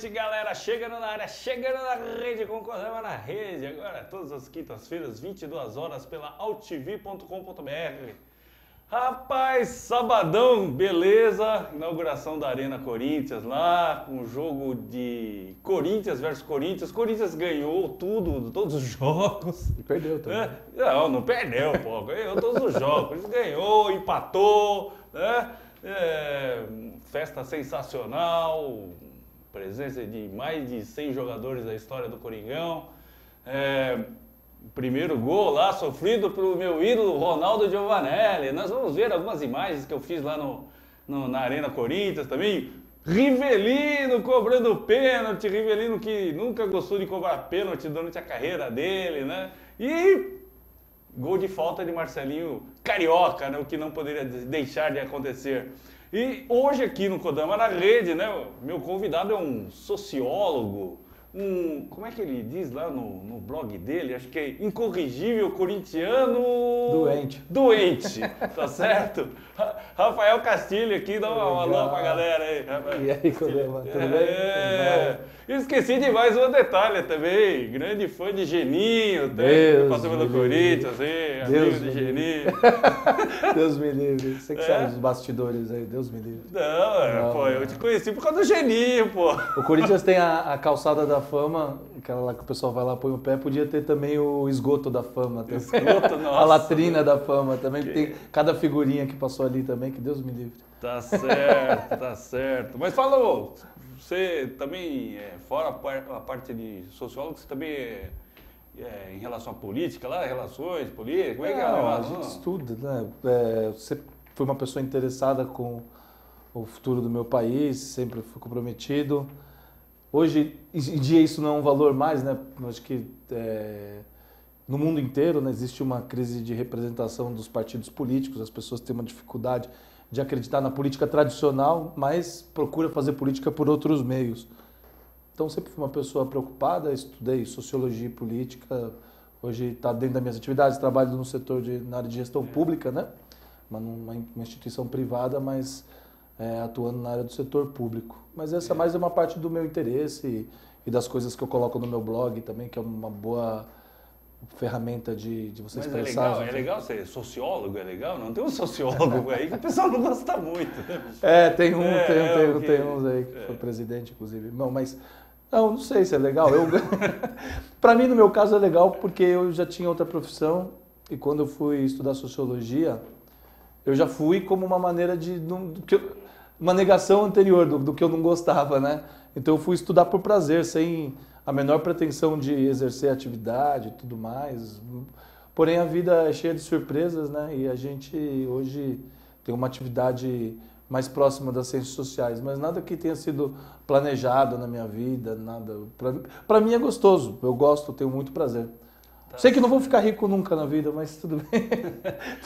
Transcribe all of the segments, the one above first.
noite, galera. Chegando na área, chegando na rede, com o Kodama na rede. Agora, todas as quintas-feiras, 22 horas, pela altv.com.br. Rapaz, sabadão, beleza. Inauguração da Arena Corinthians lá, com o jogo de Corinthians versus Corinthians. Corinthians ganhou tudo, todos os jogos. E perdeu também. Não perdeu, pô. Ganhou todos os jogos. Ganhou, empatou, né? Festa sensacional, presença de mais de 100 jogadores da história do Coringão. Primeiro gol lá, sofrido pelo meu ídolo Ronaldo Giovanelli. Nós vamos ver algumas imagens que eu fiz lá na Arena Corinthians também. Rivelino cobrando pênalti, Rivelino que nunca gostou de cobrar pênalti durante a carreira dele, né? E gol de falta de Marcelinho Carioca, né? O que não poderia deixar de acontecer. E hoje aqui no Kodama na Rede, né? Meu convidado é um sociólogo, como é que ele diz lá no blog dele? Acho que é incorrigível corintiano... Doente, tá certo? Rafael Castilho aqui, dá um alô pra galera aí. E aí, Kodama, tudo bem? Esqueci de mais um detalhe também, grande fã de Geninho, que passou pelo Corinthians, amigo de Geninho. Deus me livre, você que sabe dos bastidores aí, Deus me livre. Pô, eu te conheci por causa do Geninho, pô. O Corinthians tem a calçada da fama, aquela lá que o pessoal vai lá, põe o pé, podia ter também o esgoto da fama. Esgoto, nossa. A latrina da fama também, que tem cada figurinha que passou ali também, que Deus me livre. Tá certo, tá certo. Mas fala, você também, fora a parte de sociólogo, você também em relação à política lá, relações políticas, como é que é? A gente estuda, né? Você foi uma pessoa interessada com o futuro do meu país, sempre fui comprometido. Hoje em dia isso não é um valor mais, né? Acho que no mundo inteiro, né, existe uma crise de representação dos partidos políticos, as pessoas têm uma dificuldade de acreditar na política tradicional, mas procura fazer política por outros meios. Então sempre fui uma pessoa preocupada, estudei sociologia e política, hoje está dentro das minhas atividades, trabalho no setor na área de gestão pública, né? Uma instituição privada, mas atuando na área do setor público. Mas essa mais é uma parte do meu interesse e das coisas que eu coloco no meu blog também, que é uma boa ferramenta de você expressar. É legal ser sociólogo, é legal? Não tem um sociólogo aí que o pessoal não gosta muito, né? Tem uns aí que foi presidente, inclusive. Não sei se é legal. Para mim, no meu caso, é legal porque eu já tinha outra profissão e quando eu fui estudar sociologia, eu já fui como uma maneira uma negação anterior do que eu não gostava, né? Então eu fui estudar por prazer, sem a menor pretensão de exercer atividade e tudo mais. Porém, a vida é cheia de surpresas, né? E a gente hoje tem uma atividade mais próxima das ciências sociais, mas nada que tenha sido planejado na minha vida, nada. Para mim é gostoso, eu gosto, tenho muito prazer. Sei que não vou ficar rico nunca na vida, mas tudo bem.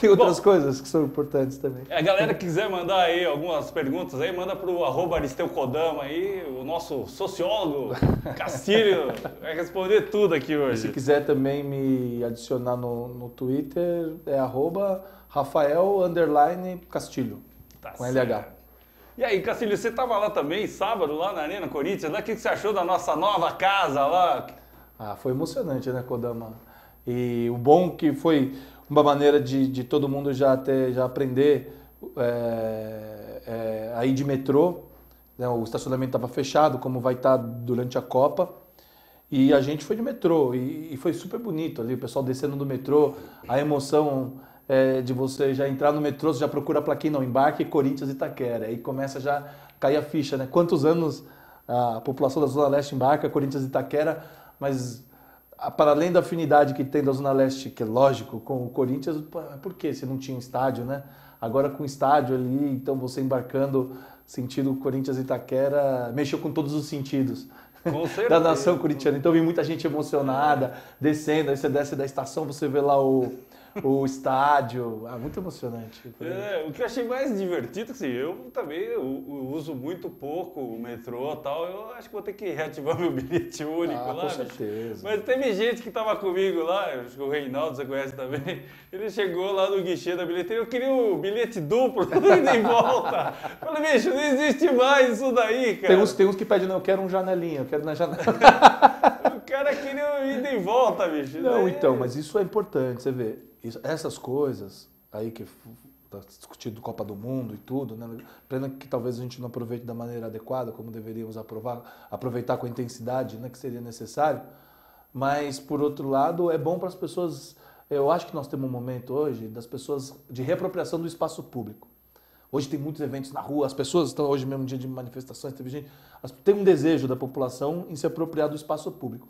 Tem outras coisas que são importantes também. A galera que quiser mandar aí algumas perguntas aí, manda pro @AristeuKodama aí, o nosso sociólogo Castilho vai responder tudo aqui hoje. E se quiser também me adicionar no Twitter, é @Rafael_Castilho, com LH. E aí, Castilho, você tava lá também, sábado, lá na Arena Corinthians, né? O que você achou da nossa nova casa lá? Foi emocionante, né, Kodama? E o bom que foi uma maneira de todo mundo já aprender a ir de metrô, né? O estacionamento estava fechado, como vai estar durante a Copa, e a gente foi de metrô, e foi super bonito ali, o pessoal descendo do metrô, a emoção de você já entrar no metrô, você já procura a plaquinha, não, embarque Corinthians Itaquera, aí começa já a cair a ficha, né? Quantos anos a população da Zona Leste embarca Corinthians Itaquera, mas para além da afinidade que tem da Zona Leste, que é lógico, com o Corinthians, por que se não tinha um estádio, né? Agora com o estádio ali, então você embarcando sentido Corinthians Itaquera, mexeu com todos os sentidos da nação corintiana. Então vi muita gente emocionada, descendo, aí você desce da estação, você vê lá o o estádio. Muito emocionante. O que eu achei mais divertido, assim, eu também eu uso muito pouco o metrô e tal, eu acho que vou ter que reativar meu bilhete único lá. Com certeza. Mas teve gente que tava comigo lá, acho que o Reinaldo, você conhece também, ele chegou lá no guichê da bilheteria, eu queria o bilhete duplo, ida e volta. Falei, bicho, não existe mais isso daí, cara. Tem uns que pedem, não, eu quero um janelinha, eu quero na janela. O cara queria ida e volta, bicho. Não, então, mas isso é importante, você vê. Essas coisas aí que está discutido Copa do Mundo e tudo, né? Pena que talvez a gente não aproveite da maneira adequada, como deveríamos aproveitar com a intensidade, né, que seria necessário. Mas, por outro lado, é bom para as pessoas. Eu acho que nós temos um momento hoje das pessoas de reapropriação do espaço público. Hoje tem muitos eventos na rua, as pessoas estão hoje mesmo dia de manifestações, teve gente, tem um desejo da população em se apropriar do espaço público.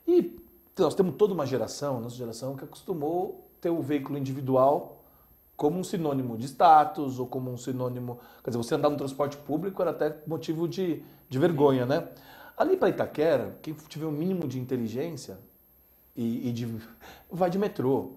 E nós temos toda uma geração, nossa geração, que acostumou ter o veículo individual como um sinônimo de status ou como um sinônimo... Quer dizer, você andar no transporte público era até motivo de vergonha, né? Ali para Itaquera, quem tiver um mínimo de inteligência vai de metrô.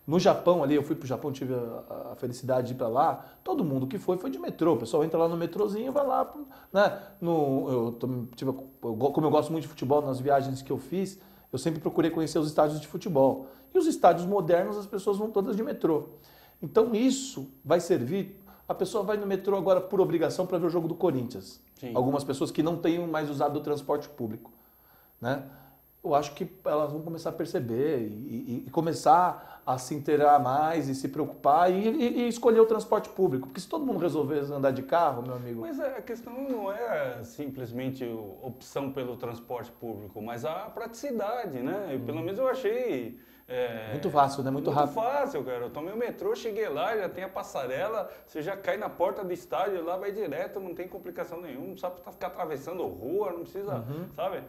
No Japão ali, eu fui para o Japão, tive a felicidade de ir para lá, todo mundo que foi de metrô. O pessoal entra lá no metrozinho e vai lá, né? Como eu gosto muito de futebol, nas viagens que eu fiz, eu sempre procurei conhecer os estádios de futebol. E os estádios modernos, as pessoas vão todas de metrô. Então isso vai servir, a pessoa vai no metrô agora por obrigação para ver o jogo do Corinthians. Sim. Algumas pessoas que não tenham mais usado o transporte público, né? Eu acho que elas vão começar a perceber e começar a se inteirar mais e se preocupar e escolher o transporte público. Porque se todo mundo resolver andar de carro, meu amigo... Mas a questão não é simplesmente opção pelo transporte público, mas a praticidade, né? Pelo menos eu achei... muito fácil, né? Muito rápido. Muito fácil, cara. Eu tomei o metrô, cheguei lá, já tem a passarela, você já cai na porta do estádio, lá vai direto, não tem complicação nenhuma, não precisa ficar atravessando rua, não precisa, sabe?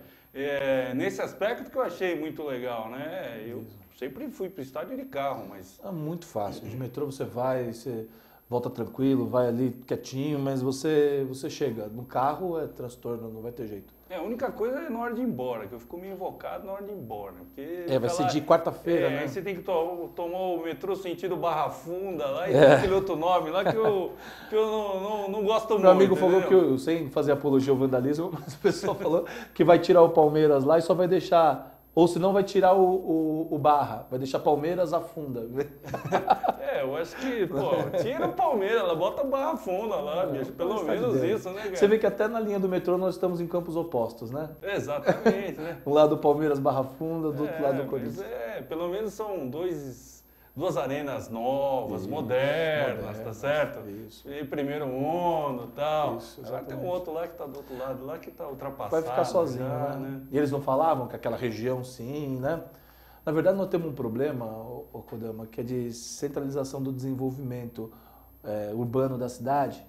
Nesse aspecto que eu achei muito legal, né? Eu sempre fui pro estádio de carro, mas... É muito fácil. De metrô você vai, você volta tranquilo, vai ali quietinho, mas você chega. No carro é transtorno, não vai ter jeito. A única coisa é na hora de ir embora, que eu fico meio invocado na hora de ir embora. Porque vai ser de quarta-feira, né? Aí você tem que tomar o metrô sentido Barra Funda lá e tem aquele outro nome lá que eu não gosto muito. Meu amigo falou que eu, sem fazer apologia ao vandalismo, mas o pessoal falou que vai tirar o Palmeiras lá e só vai deixar... Ou se não vai tirar o Barra, vai deixar Palmeiras a Funda. Eu acho que, tira o Palmeiras, ela bota a Barra Funda lá, bicho. Pelo menos isso, né, cara? Você vê que até na linha do metrô nós estamos em campos opostos, né? Exatamente, né? Um lado Palmeiras Barra Funda, do outro lado Corinthians. Pelo menos são duas arenas novas, modernas, tá certo? Isso. E primeiro mundo e tal. Isso, agora tem um outro lá que tá do outro lado, lá que tá ultrapassado. Vai ficar sozinho, já, né? E eles não falavam que aquela região sim, né? Na verdade, nós temos um problema, Kodama, que é de centralização do desenvolvimento urbano da cidade.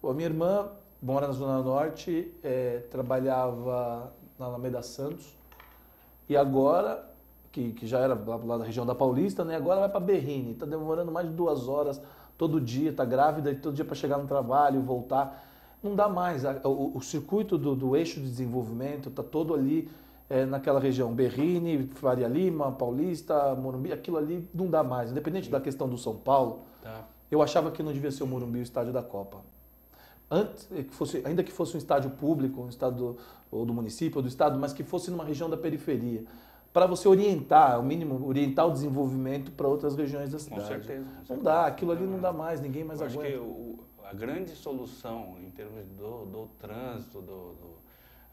A minha irmã mora na Zona Norte, trabalhava na Alameda Santos, e agora... Que já era lá da região da Paulista, né? Agora vai para Berrini, está demorando mais de 2 horas todo dia, está grávida e todo dia para chegar no trabalho e voltar. Não dá mais. O circuito do eixo de desenvolvimento está todo ali naquela região. Berrini, Faria Lima, Paulista, Morumbi, aquilo ali não dá mais. Independente da questão do São Paulo, eu achava que não devia ser o Morumbi o estádio da Copa. Ainda que fosse um estádio público, um estádio ou do município ou do estado, mas que fosse numa região da periferia. Para você orientar, ao mínimo, orientar o desenvolvimento para outras regiões da cidade. Com certeza. Não dá, aquilo ali não dá mais, ninguém mais aguenta. Acho que a grande solução em termos do trânsito,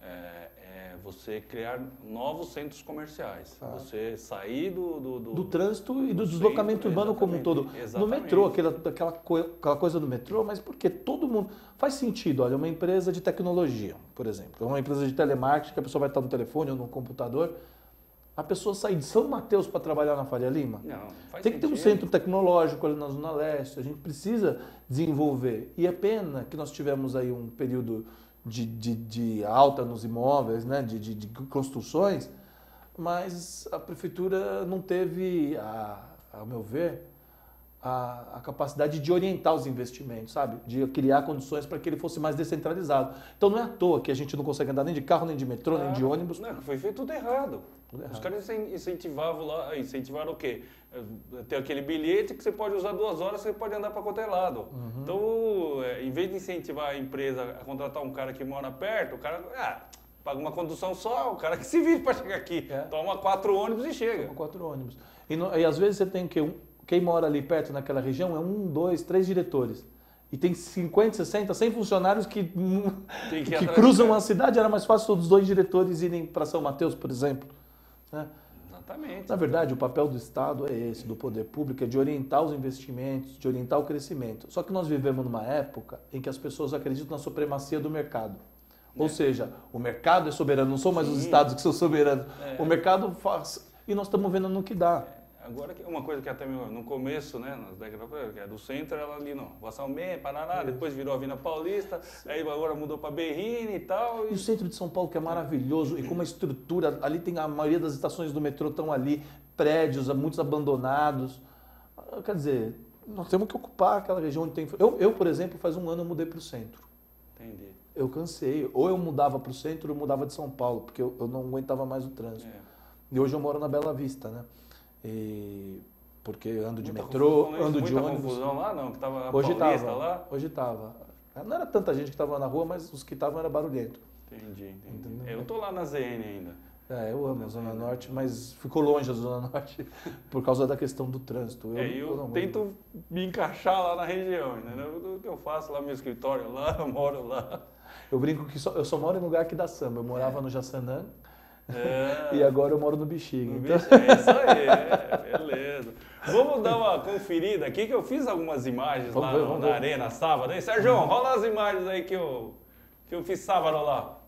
é você criar novos centros comerciais. Você sair do trânsito e do deslocamento urbano como um todo. Exatamente. No metrô, aquela coisa do metrô, mas porque todo mundo... Faz sentido, olha, uma empresa de tecnologia, por exemplo, uma empresa de telemarketing, que a pessoa vai estar no telefone ou no computador... A pessoa sair de São Mateus para trabalhar na Faria Lima? Não, faz Tem que ter um centro tecnológico ali na Zona Leste, a gente precisa desenvolver. E é pena que nós tivemos aí um período de alta nos imóveis, né, de construções, mas a prefeitura não teve, ao meu ver, a capacidade de orientar os investimentos, sabe? De criar condições para que ele fosse mais descentralizado. Então não é à toa que a gente não consegue andar nem de carro, nem de metrô, nem de ônibus. Não, foi feito tudo errado. Os caras incentivaram o quê? Tem aquele bilhete que você pode usar 2 horas, você pode andar para qualquer lado. Então, em vez de incentivar a empresa a contratar um cara que mora perto, o cara paga uma condução só, o cara que se vive para chegar aqui. Toma 4 ônibus e chega. Toma 4 ônibus. E às vezes você tem quem mora ali perto naquela região é 1, 2, 3 diretores. E tem 50, 60, 100 funcionários que cruzam a cidade. Era mais fácil os 2 diretores irem para São Mateus, por exemplo. Né? Exatamente. Na verdade, o papel do Estado é esse, do poder público, é de orientar os investimentos, de orientar o crescimento. Só que nós vivemos numa época em que as pessoas acreditam na supremacia do mercado. Ou seja, o mercado é soberano, não são mais os estados que são soberanos. O mercado faz, e nós estamos vendo no que dá. Agora, uma coisa que até no começo, né, nas décadas, que é do centro, ela ali no Vassalmé, Paraná, depois virou a Avenida Paulista, aí agora mudou para Berrini e tal. E o centro de São Paulo, que é maravilhoso, e com uma estrutura, ali tem a maioria das estações do metrô estão ali, prédios, muitos abandonados. Quer dizer, nós temos que ocupar aquela região onde tem... Eu, por exemplo, faz 1 ano eu mudei para o centro. Entendi. Eu cansei. Ou eu mudava para o centro ou eu mudava de São Paulo, porque eu não aguentava mais o trânsito. E hoje eu moro na Bela Vista, né? Porque ando de metrô, ando de ônibus. Confusão lá não, que tava na Hoje Paulista lá? Hoje estava. Não era tanta gente que estava na rua, mas os que estavam era barulhento. Entendi. Eu tô lá na ZN ainda. Eu amo a Zona Norte, mas ficou longe a Zona Norte por causa da questão do trânsito. Eu tento me encaixar lá na região, entendeu? O que eu faço lá no meu escritório, lá, eu moro lá. Eu brinco que eu só moro em lugar que dá samba. Eu morava no Jaçanã. E agora eu moro no Bexiga. Então... É isso aí, beleza. Vamos dar uma conferida aqui, que eu fiz algumas imagens lá na Arena sábado. Aí, Sérgio, rola as imagens aí que eu fiz sábado lá.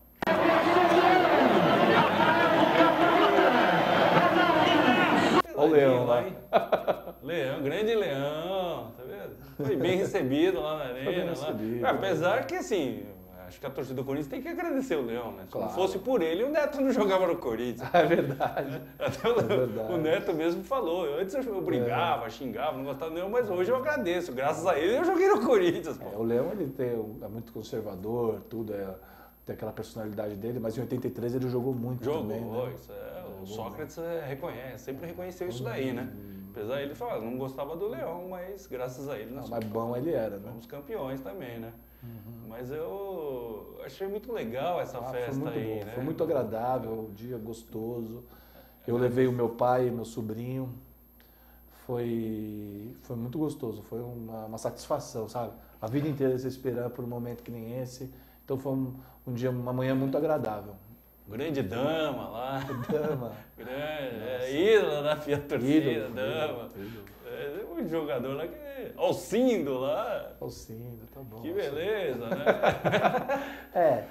Olha o Leão lá. Leão, grande Leão, tá vendo? Foi bem recebido lá na Arena. Lá. Apesar que, assim... Acho que a torcida do Corinthians tem que agradecer o Leão, né? Se não fosse por ele, o Neto não jogava no Corinthians. É verdade. Até o Neto mesmo falou. Antes eu brigava, xingava, não gostava do Leão, mas hoje eu agradeço. Graças a ele eu joguei no Corinthians. O Leão ele é muito conservador, tudo, tem aquela personalidade dele, mas em 83 ele jogou muito também. Né? Isso o Sócrates reconhece, sempre reconheceu isso daí, né? Apesar de ele falar, não gostava do Leão, mas graças a ele... Mas bom ele era, né? Fomos campeões também, né? Mas eu achei muito legal essa festa foi muito aí, bom, né? Foi muito agradável, um dia gostoso. Eu levei o meu pai e meu sobrinho. Foi muito gostoso, foi uma satisfação, sabe? A vida inteira se esperar por um momento que nem esse. Então foi um dia, uma manhã muito agradável. Grande Dama lá. Dama. Grande, ídolo da torcida, Dama. Um jogador lá que... Alcindo lá. Alcindo, tá bom. Que beleza, né?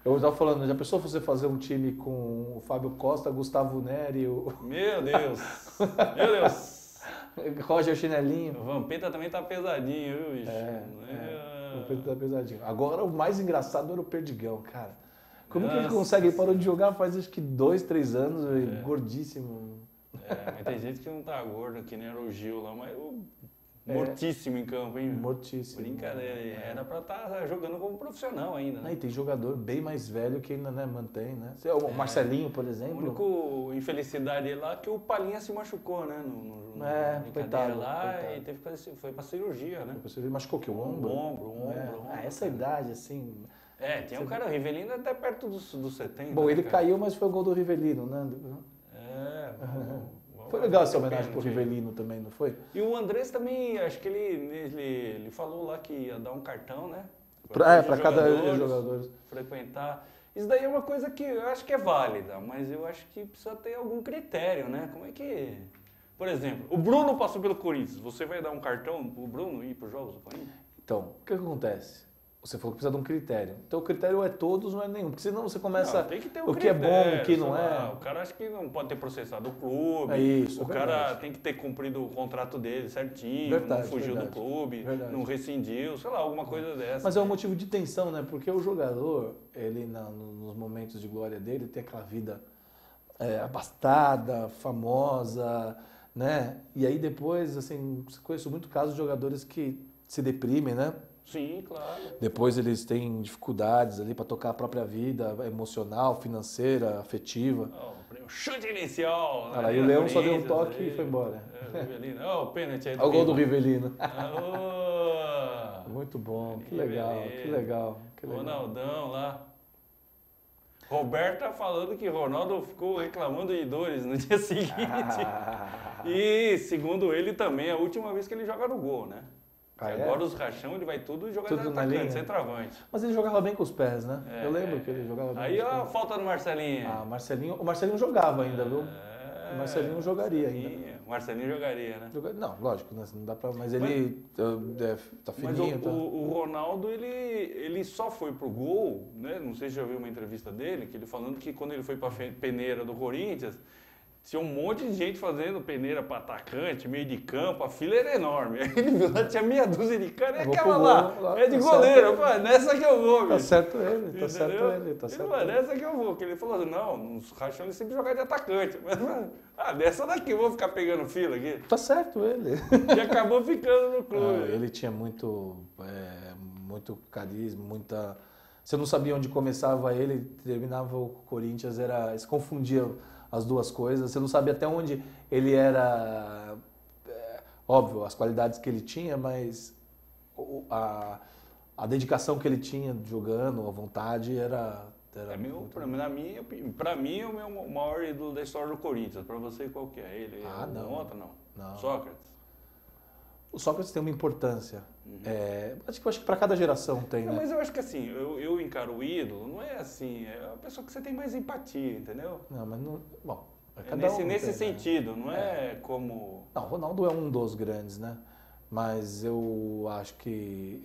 Eu estava falando, já pensou você fazer um time com o Fábio Costa, Gustavo Neri, Meu Deus! Meu Deus! Roger Chinelinho. O Vampeta também tá pesadinho, viu, bicho? O Vampeta tá pesadinho. Agora, o mais engraçado era o Perdigão, cara. Como que ele consegue? Ele parou de jogar faz acho que 2, 3 anos, gordíssimo. Mas tem gente que não tá gordo, que nem era o Gil lá, mas mortíssimo em campo, hein? Mortíssimo. Brincadeira, era pra estar jogando como profissional ainda, né? E tem jogador bem mais velho que ainda mantém, né? O Marcelinho, por exemplo. A única infelicidade lá que o Palinha se machucou, né? Coitado. Lá coitado. E teve que foi pra cirurgia, né? Ele machucou o quê? O ombro? O ombro. Essa idade, assim... Tinha um cara, o Rivelino até perto dos 70. Bom, ele caiu, mas foi o gol do Rivelino, né? Foi legal essa homenagem pro Rivelino também, não foi? E o Andrés também, acho que ele falou lá que ia dar um cartão, né? Para cada jogador frequentar. Isso daí é uma coisa que eu acho que é válida, mas eu acho que precisa ter algum critério, né? Como é que... Por exemplo, o Bruno passou pelo Corinthians, você vai dar um cartão pro Bruno ir para os jogos do Corinthians? Então, o que acontece? Você falou que precisa de um critério. Então o critério é todos, não é nenhum. Porque senão você começa... tem que ter o que é bom, o que não é. O cara acha que não pode ter processado o clube. Isso, o cara tem que ter cumprido o contrato dele certinho, não fugiu do clube, não rescindiu, sei lá, alguma coisa dessa. Mas é um motivo de tensão, né? Porque o jogador, ele nos momentos de glória dele, tem aquela vida abastada, famosa, né? E aí depois, assim, conheço muito casos de jogadores que se deprimem, né? Sim, claro. Depois eles têm dificuldades ali para tocar a própria vida emocional, financeira, afetiva. Prêmio chute inicial. Olha lá, e o Leão só deu um toque e foi embora. Rivelino. Ó, o pênalti aí do Olha o gol do Rivelino. Aô! Muito bom, que legal, que legal, que legal. Ronaldão lá. Roberto tá falando que Ronaldo ficou reclamando de dores no dia seguinte. E, segundo ele, também é a última vez que ele joga no gol, né? Agora os rachão, ele vai tudo jogar Tudo de na atacante, linha. centroavante. Mas ele jogava bem com os pés, né? Eu lembro que ele jogava bem Aí, com os ó, pés. a falta do Marcelinho. O Marcelinho jogava ainda, viu? O Marcelinho jogaria ainda. O Marcelinho jogaria, né? Não, lógico, né? Não dá pra... Mas ele tá fininho. Mas o Ronaldo, ele só foi pro gol, né? Não sei se já viu uma entrevista dele, que ele falando que quando ele foi pra peneira do Corinthians, tinha um monte de gente fazendo peneira para atacante, meio de campo, a fila era enorme. Aí ele viu lá, tinha meia dúzia de cara, e aquela lá, é de goleiro. Eu falei, nessa que eu vou, Tá bicho. certo ele, tá Entendeu? certo ele, tá certo Ele, ele. nessa que eu vou. Que ele falou assim, não, nos rachão ele sempre jogar de atacante. Mas, dessa daqui eu vou ficar pegando fila aqui. Tá certo ele. E acabou ficando no clube. Ele tinha muito carisma, muita... Você não sabia onde começava ele, terminava o Corinthians, se confundia as duas coisas. Você não sabia até onde ele era... óbvio, as qualidades que ele tinha, mas a dedicação que ele tinha jogando, a vontade, era Pra mim, é o meu maior ídolo da história do Corinthians. Pra você, qual que é? Ele não. Outro, não. Sócrates. O Sócrates tem uma importância. Acho que para cada geração tem, né? Mas eu acho que assim, eu encaro o ídolo, não é assim, é a pessoa que você tem mais empatia, entendeu? Não, mas não... Bom, nesse sentido, não é como... Não, o Ronaldo é um dos grandes, né? Mas eu acho que...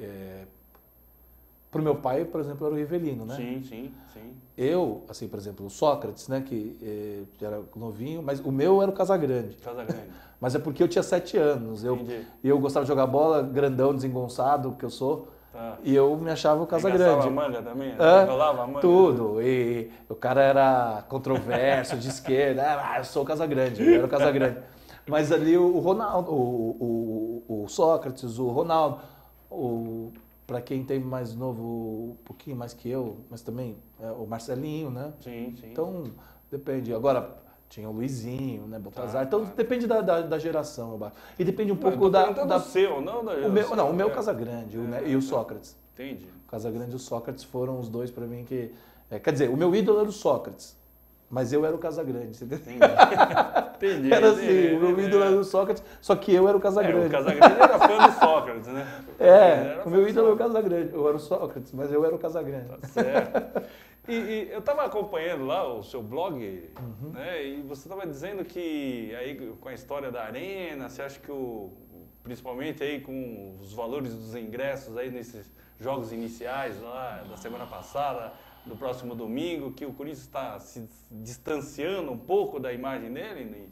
Pro meu pai, por exemplo, era o Rivelino, né? Sim. Eu, assim, por exemplo, o Sócrates, né? Que era novinho, mas o meu era o Casagrande. Mas é porque eu tinha 7 anos. Eu gostava de jogar bola, grandão, desengonçado, que eu sou. Tá. E eu me achava o Casagrande. A manga também? Rolava a manga? Tudo. E o cara era controverso, de esquerda. Eu sou o Casagrande, eu era o Casagrande. Mas ali o Ronaldo, o Sócrates, o Ronaldo, para quem tem mais novo, um pouquinho mais que eu, mas também o Marcelinho, né? Sim. Então, depende. Agora, tinha o Luizinho, né? Baltazar. Então, depende da geração, eu acho. E depende um pouco da... seu, não da geração. O meu Casagrande e o Sócrates. Entendi. O Casagrande e o Sócrates foram os dois para mim que... quer dizer, o meu ídolo era o Sócrates, mas eu era o Casagrande. Entendi. Era assim, o meu ídolo era o Sócrates, só que eu era o Casagrande. O Casagrande era fã do Sócrates, né? O meu ídolo era o Casagrande. Eu era o Sócrates, mas eu era o Casagrande. Tá certo. E eu estava acompanhando lá o seu blog, né? E você estava dizendo que aí com a história da Arena, você acha que principalmente aí com os valores dos ingressos aí nesses jogos iniciais lá da semana passada, do próximo domingo, que o Corinthians está se distanciando um pouco da imagem dele,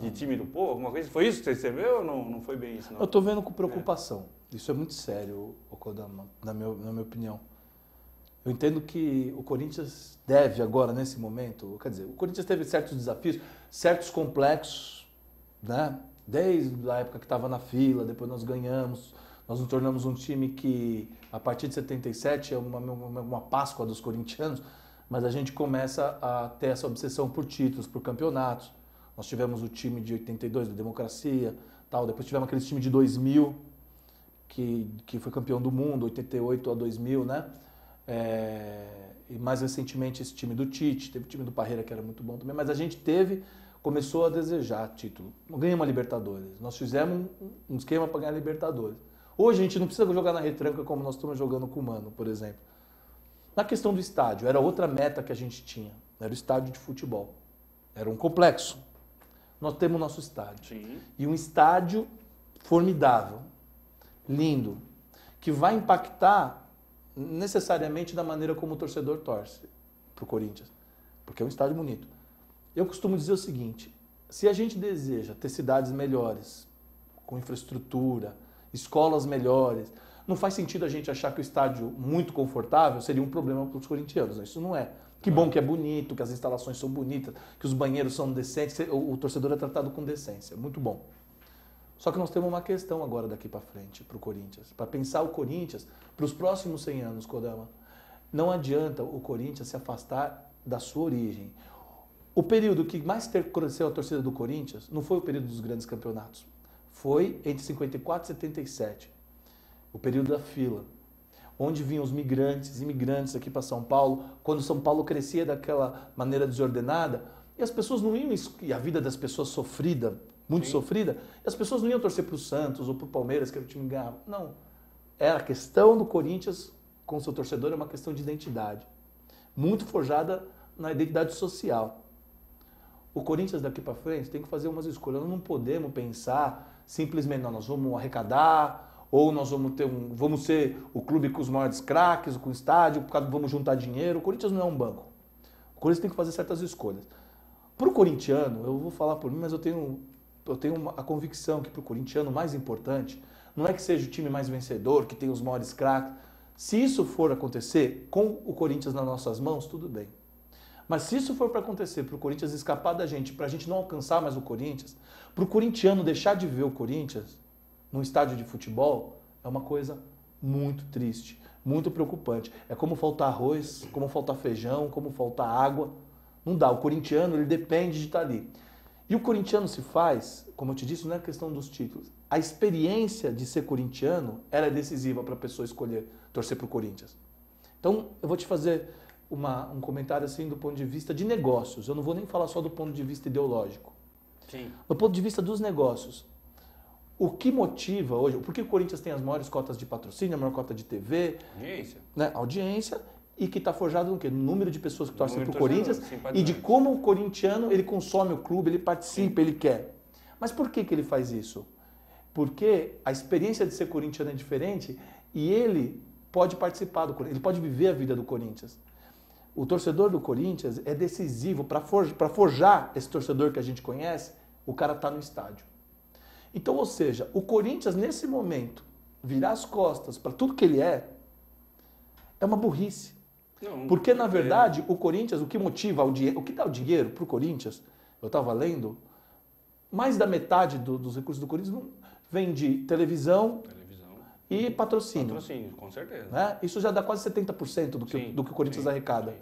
de time do povo, alguma coisa? Foi isso que você escreveu ou não foi bem isso? Não? Eu estou vendo com preocupação. Isso é muito sério, Kodama, na minha opinião. Eu entendo que o Corinthians deve agora, nesse momento, quer dizer, o Corinthians teve certos desafios, certos complexos, né? Desde a época que estava na fila, depois nós ganhamos, nós nos tornamos um time que, a partir de 77, é uma Páscoa dos corintianos, mas a gente começa a ter essa obsessão por títulos, por campeonatos. Nós tivemos o time de 82, da Democracia, tal. Depois tivemos aquele time de 2000, que foi campeão do mundo, 88 a 2000, né? E mais recentemente esse time do Tite, teve o time do Parreira que era muito bom também, mas a gente começou a desejar título. Ganhamos uma Libertadores, nós fizemos um esquema para ganhar a Libertadores. Hoje a gente não precisa jogar na retranca como nós estamos jogando com o Mano, por exemplo. Na questão do estádio, era outra meta que a gente tinha, era o estádio de futebol. Era um complexo. Nós temos o nosso estádio. Sim. E um estádio formidável, lindo, que vai impactar necessariamente da maneira como o torcedor torce para o Corinthians, porque é um estádio bonito. Eu costumo dizer o seguinte, se a gente deseja ter cidades melhores, com infraestrutura, escolas melhores, não faz sentido a gente achar que o estádio muito confortável seria um problema para os corintianos, isso não é. Que bom que é bonito, que as instalações são bonitas, que os banheiros são decentes, o torcedor é tratado com decência, muito bom. Só que nós temos uma questão agora daqui para frente, para o Corinthians. Para pensar o Corinthians para os próximos 100 anos, Kodama. Não adianta o Corinthians se afastar da sua origem. O período que mais cresceu a torcida do Corinthians não foi o período dos grandes campeonatos. Foi entre 54 e 77. O período da fila. Onde vinham os migrantes, imigrantes aqui para São Paulo, quando São Paulo crescia daquela maneira desordenada, e as pessoas não iam, e a vida das pessoas sofrida, muito sofrida, e as pessoas não iam torcer para o Santos ou para o Palmeiras, que era o time que ganhava. Não. Era a questão do Corinthians com seu torcedor, é uma questão de identidade. Muito forjada na identidade social. O Corinthians daqui para frente tem que fazer umas escolhas. Nós não podemos pensar simplesmente, não, nós vamos arrecadar, ou nós vamos ser o clube com os maiores craques, com o estádio, vamos juntar dinheiro. O Corinthians não é um banco. O Corinthians tem que fazer certas escolhas. Para o corintiano, eu vou falar por mim, mas eu tenho a convicção que para o corintiano o mais importante não é que seja o time mais vencedor, que tem os maiores craques. Se isso for acontecer com o Corinthians nas nossas mãos, tudo bem. Mas se isso for para acontecer, para o Corinthians escapar da gente, para a gente não alcançar mais o Corinthians, para o corintiano deixar de ver o Corinthians num estádio de futebol, é uma coisa muito triste, muito preocupante. É como faltar arroz, como faltar feijão, como faltar água. Não dá. O corintiano, ele depende de estar ali. E o corintiano se faz, como eu te disse, não é questão dos títulos. A experiência de ser corintiano, ela é decisiva para a pessoa escolher torcer para o Corinthians. Então, eu vou te fazer um comentário assim do ponto de vista de negócios. Eu não vou nem falar só do ponto de vista ideológico. Sim. Do ponto de vista dos negócios. O que motiva hoje, por que o Corinthians tem as maiores cotas de patrocínio, a maior cota de TV? Audiência. Né? Audiência. E que está forjado no quê? No número de pessoas que torcem para o Número de Corinthians torcedores, e de como o corintiano ele consome o clube, ele participa, ele quer. Mas por que ele faz isso? Porque a experiência de ser corintiano é diferente e ele pode participar do Corinthians, ele pode viver a vida do Corinthians. O torcedor do Corinthians é decisivo para forjar esse torcedor que a gente conhece, o cara está no estádio. Então, ou seja, o Corinthians nesse momento virar as costas para tudo que ele é uma burrice. Não, Porque, na verdade, o Corinthians, o que motiva, o que dá o dinheiro para o Corinthians, eu estava lendo, mais da metade dos recursos do Corinthians vem de televisão e patrocínio. Patrocínio, com certeza. Né? Isso já dá quase 70% do que o Corinthians arrecada. Sim.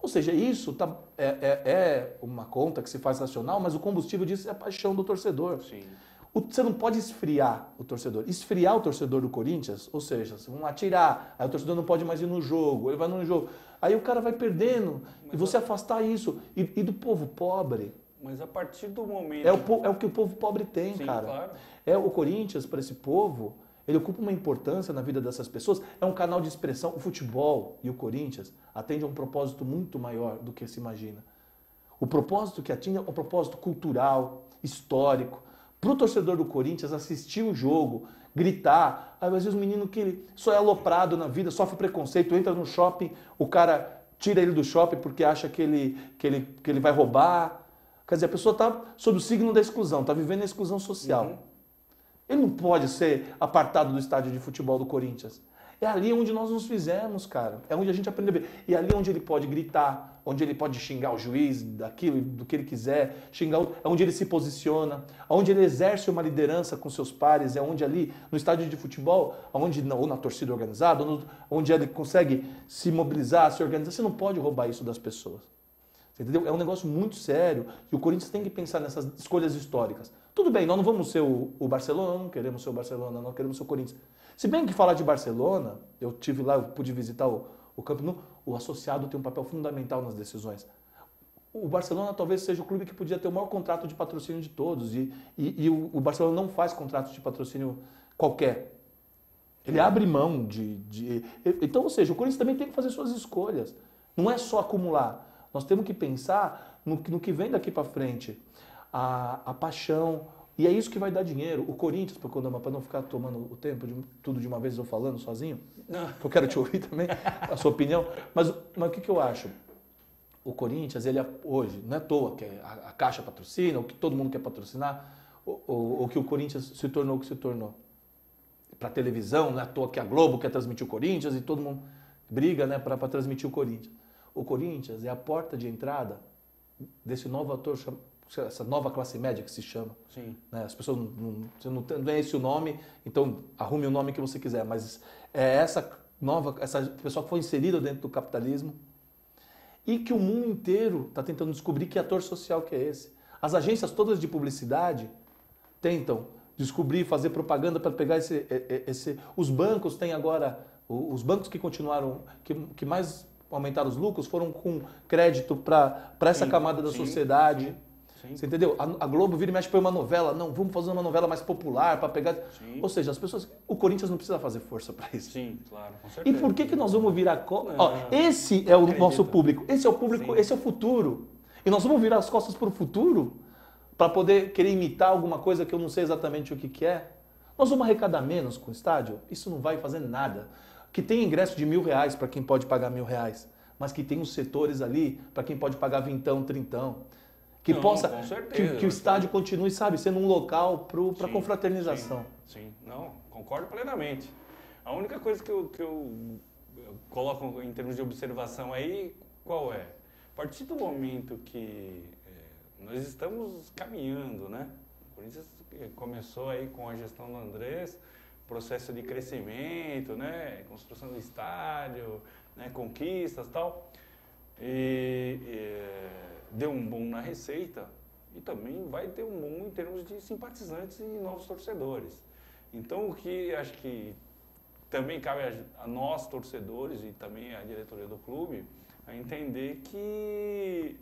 Ou seja, isso é uma conta que se faz racional, mas o combustível disso é a paixão do torcedor. Sim. Você não pode esfriar o torcedor. Esfriar o torcedor do Corinthians, ou seja, vão atirar, aí o torcedor não pode mais ir no jogo, ele vai no jogo. Aí o cara vai perdendo, e você afastar isso. E do povo pobre. Mas a partir do momento... É o que o povo pobre tem, Sim, cara. Claro. O Corinthians, para esse povo, ele ocupa uma importância na vida dessas pessoas. É um canal de expressão. O futebol e o Corinthians atendem a um propósito muito maior do que se imagina. O propósito que atinge é um propósito cultural, histórico. Para o torcedor do Corinthians assistir o jogo, gritar, às vezes o menino que ele só é aloprado na vida, sofre preconceito, entra no shopping, o cara tira ele do shopping porque acha que ele vai roubar. Quer dizer, a pessoa está sob o signo da exclusão, está vivendo a exclusão social. Uhum. Ele não pode ser apartado do estádio de futebol do Corinthians. É ali onde nós nos fizemos, cara. É onde a gente aprende a ver. E é ali onde ele pode gritar, onde ele pode xingar o juiz daquilo, do que ele quiser, xingar é onde ele se posiciona, onde ele exerce uma liderança com seus pares, é onde ali, no estádio de futebol, ou na torcida organizada, onde ele consegue se mobilizar, se organizar. Você não pode roubar isso das pessoas. Você entendeu? É um negócio muito sério e o Corinthians tem que pensar nessas escolhas históricas. Tudo bem, nós não vamos ser o Barcelona, não queremos ser o Barcelona, não queremos ser o Corinthians. Se bem que falar de Barcelona, eu tive lá, eu pude visitar o Camp Nou, o associado tem um papel fundamental nas decisões. O Barcelona talvez seja o clube que podia ter o maior contrato de patrocínio de todos e o Barcelona não faz contrato de patrocínio qualquer. Ele abre mão Então, ou seja, o Corinthians também tem que fazer suas escolhas. Não é só acumular. Nós temos que pensar no que vem daqui para frente. A paixão... E é isso que vai dar dinheiro. O Corinthians, para não ficar tomando o tempo de tudo de uma vez eu falando sozinho, que eu quero te ouvir também, a sua opinião. Mas o que eu acho? O Corinthians, ele hoje, não é à toa que a Caixa patrocina, ou que todo mundo quer patrocinar, ou que o Corinthians se tornou o que se tornou. Para televisão, não é à toa que a Globo quer transmitir o Corinthians e todo mundo briga, né, para transmitir o Corinthians. O Corinthians é a porta de entrada desse novo ator essa nova classe média que se chama. Sim. Né? As pessoas não é esse o nome, então arrume o nome que você quiser, mas é essa pessoa que foi inserida dentro do capitalismo e que o mundo inteiro está tentando descobrir que ator social que é esse. As agências todas de publicidade tentam descobrir, fazer propaganda para pegar esse... Os bancos têm agora... Os bancos que continuaram, que mais aumentaram os lucros foram com crédito para essa camada da sociedade. Sim. Você entendeu? A Globo vira e mexe para uma novela. Não, vamos fazer uma novela mais popular para pegar... Sim. Ou seja, as pessoas... O Corinthians não precisa fazer força para isso. Sim, claro, com E certeza. por que nós vamos virar... esse é o nosso público. Esse é o público, Sim. esse é o futuro. E nós vamos virar as costas para o futuro para poder querer imitar alguma coisa que eu não sei exatamente o que é. Nós vamos arrecadar menos com o estádio? Isso não vai fazer nada. Que tem ingresso de R$1.000 para quem pode pagar R$1.000, mas que tem os setores ali para quem pode pagar vintão, trintão. Que Não, possa, com certeza, que o estádio continue, sabe, sendo um local para Sim, confraternização. Sim, não, concordo plenamente. A única coisa que eu coloco em termos de observação aí, qual é? A partir do momento que nós estamos caminhando, né? O Corinthians começou aí com a gestão do Andrés, processo de crescimento, né? Construção do estádio, né? Conquistas e tal. Deu um boom na receita e também vai ter um boom em termos de simpatizantes e novos torcedores. Então, o que acho que também cabe a nós, torcedores, e também a diretoria do clube, a entender que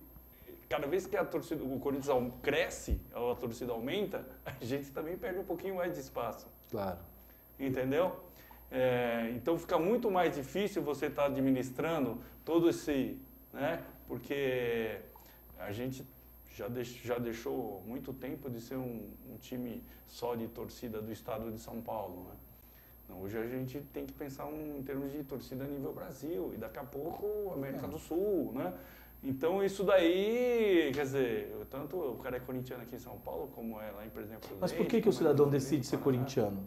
cada vez que o Corinthians cresce, ou a torcida aumenta, a gente também perde um pouquinho mais de espaço. Claro. Entendeu? Então fica muito mais difícil você estar administrando todo esse, né? Porque a gente já deixou muito tempo de ser um time só de torcida do estado de São Paulo, né? Então, hoje a gente tem que pensar em termos de torcida a nível Brasil e daqui a pouco América do Sul, né? Então isso daí, quer dizer, tanto o cara é corintiano aqui em São Paulo como é lá em, por exemplo... Mas por que o cidadão decide ser corintiano?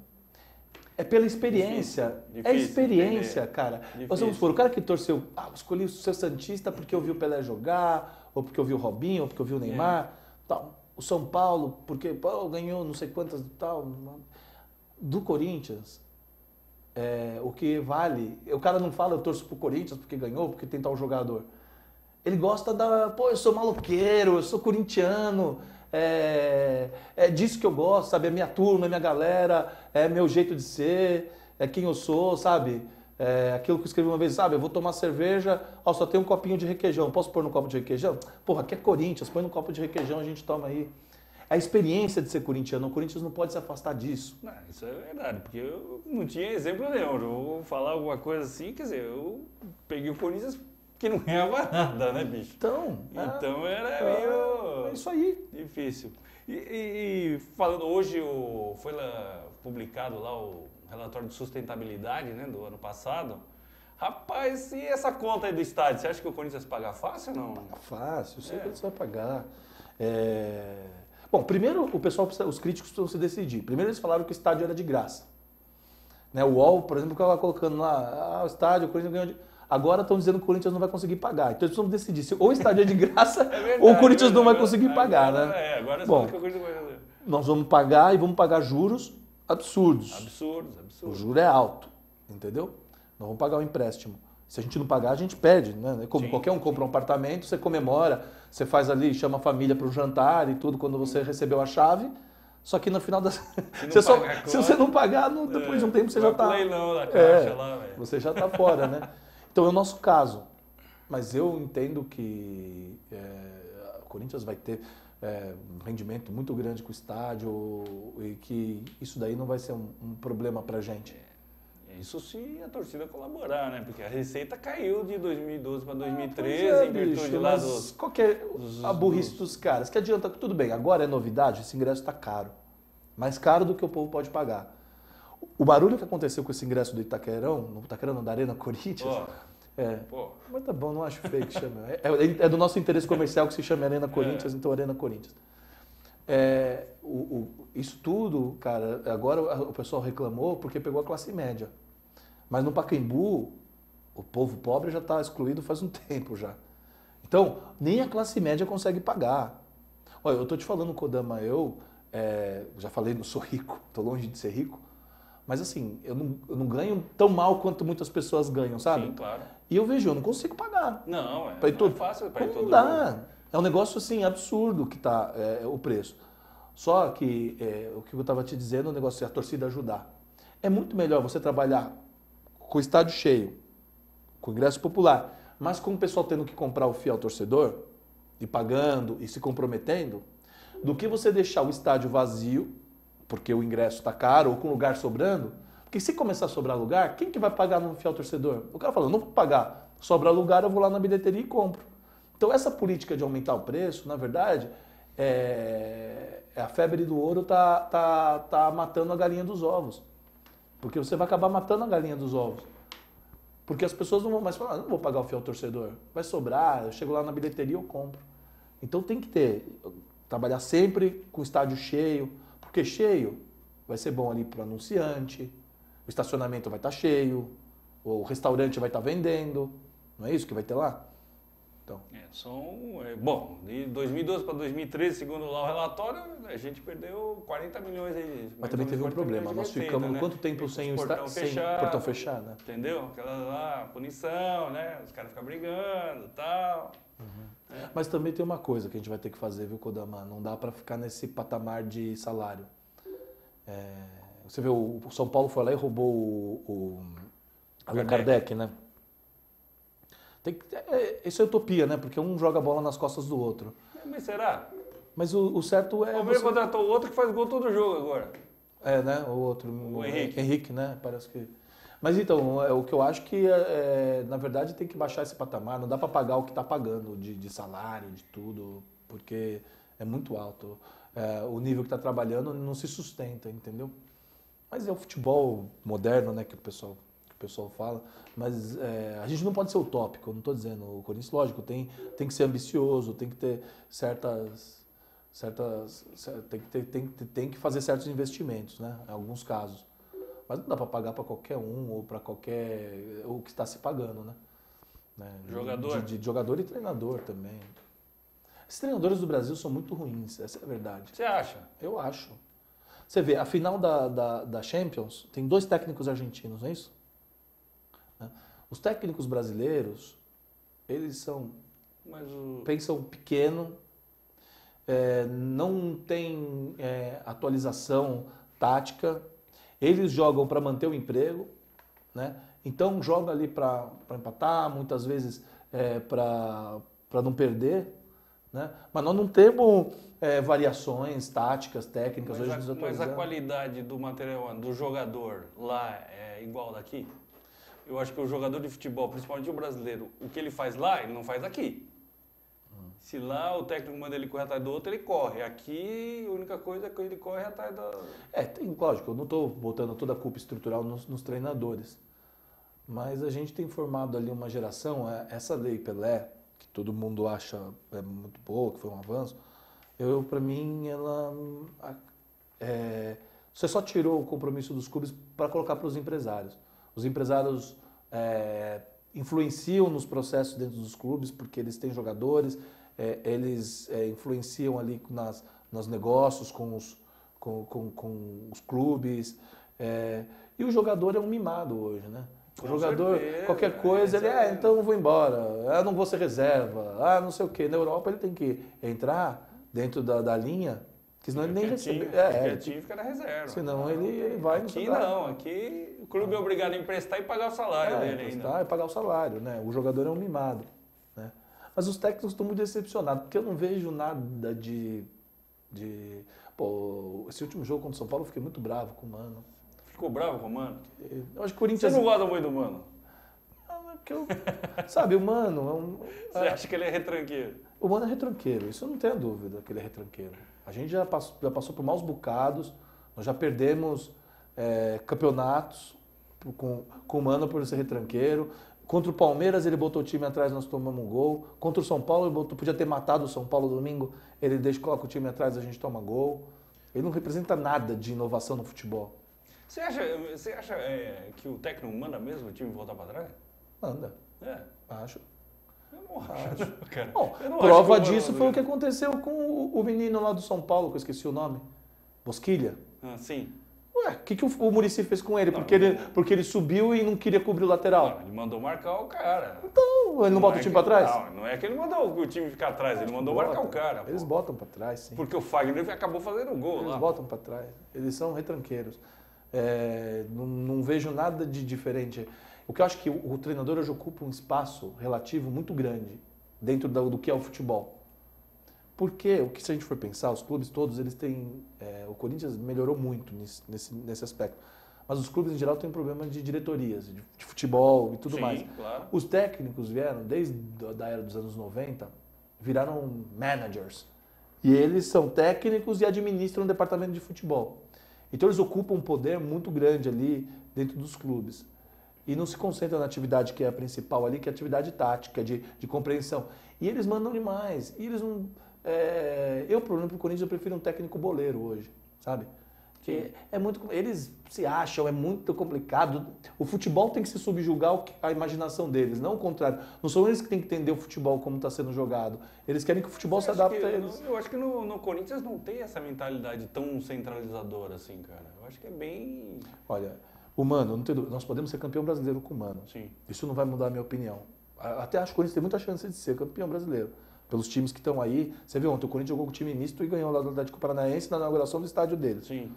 É pela experiência. Difícil É experiência, entender. cara. Difícil. Nós vamos supor, o cara que torceu, eu escolhi ser Santista porque eu vi o Pelé jogar, ou porque eu vi o Robinho, ou porque eu vi o Neymar. Tal. O São Paulo, porque ganhou não sei quantas tal. Do Corinthians, o que vale... O cara não fala, eu torço pro Corinthians porque ganhou, porque tem tal jogador. Ele gosta eu sou maloqueiro, eu sou corintiano, é disso que eu gosto, sabe? É minha turma, é minha galera, é meu jeito de ser, é quem eu sou, sabe? É aquilo que eu escrevi uma vez, sabe? Eu vou tomar cerveja, só tem um copinho de requeijão, posso pôr no copo de requeijão? Porra, aqui é Corinthians, põe no copo de requeijão, a gente toma aí. A experiência de ser corintiano, o Corinthians não pode se afastar disso. Não, isso é verdade, porque eu não tinha exemplo nenhum. Eu vou falar alguma coisa assim, quer dizer, eu peguei o Corinthians que não ganhava nada, né, bicho? Então era meio... É isso aí. Difícil. E falando, hoje foi publicado lá o relatório de sustentabilidade, né, do ano passado. Rapaz, e essa conta aí do estádio, você acha que o Corinthians paga fácil ou não? Fácil, sei que você vai pagar. Bom, primeiro os críticos precisam se decidir. Primeiro eles falaram que o estádio era de graça. Né, o UOL, por exemplo, estava colocando lá, o estádio, o Corinthians ganhou de... Agora estão dizendo que o Corinthians não vai conseguir pagar. Então eles precisam decidir se ou o estádio é de graça ou o Corinthians não vai conseguir pagar, né? Agora bom, que o Corinthians vai fazer. Nós vamos pagar e vamos pagar juros absurdos. Absurdos. O juro é alto, entendeu? Nós vamos pagar o empréstimo. Se a gente não pagar, a gente perde, né? Como qualquer um compra um apartamento, você comemora, você faz ali, chama a família para o jantar e tudo quando você recebeu a chave. Só que no final das... Se você não pagar, depois de um tempo você já está... leilão da caixa lá, velho. Você já está fora, né? Então é o nosso caso. Mas eu entendo que o Corinthians vai ter um rendimento muito grande com o estádio e que isso daí não vai ser um problema pra gente. Isso se a torcida colaborar, né? Porque a receita caiu de 2012 para 2013 em virtude lá dos... Qual que é a burrice dos caras? Que adianta? Tudo bem, agora é novidade, esse ingresso está caro. Mais caro do que o povo pode pagar. O barulho que aconteceu com esse ingresso do Itaquerão, da Arena Corinthians... Mas tá bom, não acho feio que chama. É do nosso interesse comercial que se chame Arena Corinthians, então Arena Corinthians. Isso tudo, cara, agora o pessoal reclamou porque pegou a classe média. Mas no Pacaembu, o povo pobre já está excluído faz um tempo já. Então, nem a classe média consegue pagar. Olha, eu estou te falando, Kodama, eu já falei, não sou rico, estou longe de ser rico, Mas assim, eu não ganho tão mal quanto muitas pessoas ganham, sabe? Sim, claro. E eu vejo, eu não consigo pagar. Não, Pra ir todo- é fácil para ir Não todo dá. jogo. É um negócio assim absurdo que tá o preço. Só que o que eu estava te dizendo, o negócio é a torcida ajudar. É muito melhor você trabalhar com o estádio cheio, com ingresso popular, mas com o pessoal tendo que comprar o fiel torcedor e pagando e se comprometendo, do que você deixar o estádio vazio, porque o ingresso está caro ou com lugar sobrando. Porque se começar a sobrar lugar, quem que vai pagar no fiel torcedor? O cara fala, não vou pagar, sobra lugar, eu vou lá na bilheteria e compro. Então essa política de aumentar o preço, na verdade, a febre do ouro tá matando a galinha dos ovos. Porque você vai acabar matando a galinha dos ovos. Porque as pessoas não vão mais falar, não vou pagar o fiel torcedor. Vai sobrar, eu chego lá na bilheteria e eu compro. Então tem que trabalhar sempre com o estádio cheio. Porque cheio vai ser bom ali para o anunciante, o estacionamento vai estar cheio, o restaurante vai estar vendendo. Não é isso que vai ter lá? Então. Bom, de 2012 para 2013, segundo lá o relatório, a gente perdeu 40 milhões aí. Mas também teve um problema. Nós ficamos quanto tempo sem portão fechado, né? Entendeu? Aquela lá, punição, né? Os caras ficam brigando e tal. Mas também tem uma coisa que a gente vai ter que fazer, viu, Kodama? Não dá para ficar nesse patamar de salário. Você vê, o São Paulo foi lá e roubou o Allan Kardec, né? Isso é utopia, né? Porque um joga a bola nas costas do outro. Mas será? Mas o certo é... O Palmeiras contratou o outro que faz gol todo jogo agora. Né? O outro. O Henrique. Henrique, né? Parece que... Mas então, o que eu acho que, na verdade, tem que baixar esse patamar. Não dá para pagar o que está pagando de salário, de tudo, porque é muito alto. O nível que está trabalhando não se sustenta, entendeu? Mas é o futebol moderno, né, que o pessoal fala. Mas a gente não pode ser utópico, eu não estou dizendo. O Corinthians, lógico, tem que ser ambicioso, tem que ter tem que fazer certos investimentos, né, em alguns casos. Mas não dá para pagar para qualquer um ou para qualquer... o que está se pagando, né? Jogador? De jogador e treinador também. Esses treinadores do Brasil são muito ruins, essa é a verdade. Você acha? Eu acho. Você vê, a final da Champions tem 2 técnicos argentinos, não é isso? Os técnicos brasileiros, eles pensam pequeno, não tem atualização tática. Eles jogam para manter o emprego, né? Então joga ali para empatar, muitas vezes para não perder, né? Mas nós não temos variações táticas, técnicas hoje nos atualizando. Mas a qualidade do material do jogador lá é igual daqui? Eu acho que o jogador de futebol, principalmente o brasileiro, o que ele faz lá, ele não faz aqui. Se lá o técnico manda ele correr atrás do outro, ele corre. Aqui, a única coisa é que ele corre atrás da... Lógico, eu não estou botando toda a culpa estrutural nos treinadores. Mas a gente tem formado ali uma geração, essa lei Pelé, que todo mundo acha muito boa, que foi um avanço, para mim, ela... você só tirou o compromisso dos clubes para colocar para os empresários. Os empresários influenciam nos processos dentro dos clubes, porque eles têm jogadores... eles influenciam ali nos negócios com os clubes. E o jogador é um mimado hoje, né? O jogador, certeza, qualquer coisa, ele então eu vou embora, não vou ser reserva, não sei o quê. Na Europa ele tem que entrar dentro da linha, porque senão ele nem recebe. Fica na reserva. Senão ele vai... Aqui não, aqui o clube é obrigado a emprestar e pagar o salário dele ainda. Emprestar e pagar o salário, né? O jogador é um mimado, né? Mas os técnicos estão muito decepcionados, porque eu não vejo nada Pô, esse último jogo contra o São Paulo eu fiquei muito bravo com o Mano. Ficou bravo com o Mano? Eu acho que o Corinthians... Você não gosta muito do Mano? Sabe, o Mano... Você acha que ele é retranqueiro? O Mano é retranqueiro, isso eu não tenho dúvida que ele é retranqueiro. A gente já passou por maus bocados, nós já perdemos campeonatos com o Mano por ser retranqueiro. Contra o Palmeiras ele botou o time atrás, nós tomamos um gol. Contra o São Paulo ele podia ter matado o São Paulo domingo, ele coloca o time atrás, a gente toma gol. Ele não representa nada de inovação no futebol. Você acha que o técnico manda mesmo o time voltar para trás? Manda. Acho. Eu não acho, cara. Bom, prova disso foi o que aconteceu com o menino lá do São Paulo, que eu esqueci o nome. Bosquilha. Sim. Ué, o que o Muricy fez com ele? Porque ele subiu e não queria cobrir o lateral. Não, ele mandou marcar o cara. Então, ele não bota o time pra trás? Não é que ele mandou o time ficar atrás, ele mandou marcar o cara. Eles botam pra trás, sim. Porque o Fagner acabou fazendo gol lá. Eles botam pra trás. Eles são retranqueiros. Não vejo nada de diferente. O que eu acho que o treinador hoje ocupa um espaço relativo muito grande dentro do que é o futebol. Porque, se a gente for pensar, os clubes todos, eles têm... o Corinthians melhorou muito nesse aspecto. Mas os clubes, em geral, têm um problema de diretorias, de futebol e tudo mais. Claro. Os técnicos vieram, desde a era dos anos 90, viraram managers. E eles são técnicos e administram o departamento de futebol. Então, eles ocupam um poder muito grande ali dentro dos clubes. E não se concentram na atividade que é a principal ali, que é a atividade tática, de compreensão. E eles mandam demais. E eles não... eu, por exemplo, o Corinthians, eu prefiro um técnico boleiro hoje, sabe? Porque eles se acham, é muito complicado. O futebol tem que se subjugar à imaginação deles, não o contrário. Não são eles que têm que entender o futebol como está sendo jogado. Eles querem que o futebol se adapte a eles. Eu acho que no Corinthians não tem essa mentalidade tão centralizadora assim, cara. Eu acho que é bem... Olha, o Mano, não tem dúvida, nós podemos ser campeão brasileiro com o Mano. Sim. Isso não vai mudar a minha opinião. Até acho que o Corinthians tem muita chance de ser campeão brasileiro. Pelos times que estão aí. Você viu ontem, o Corinthians jogou com o time misto e ganhou lá do Atlético Paranaense na inauguração do estádio deles. Sim.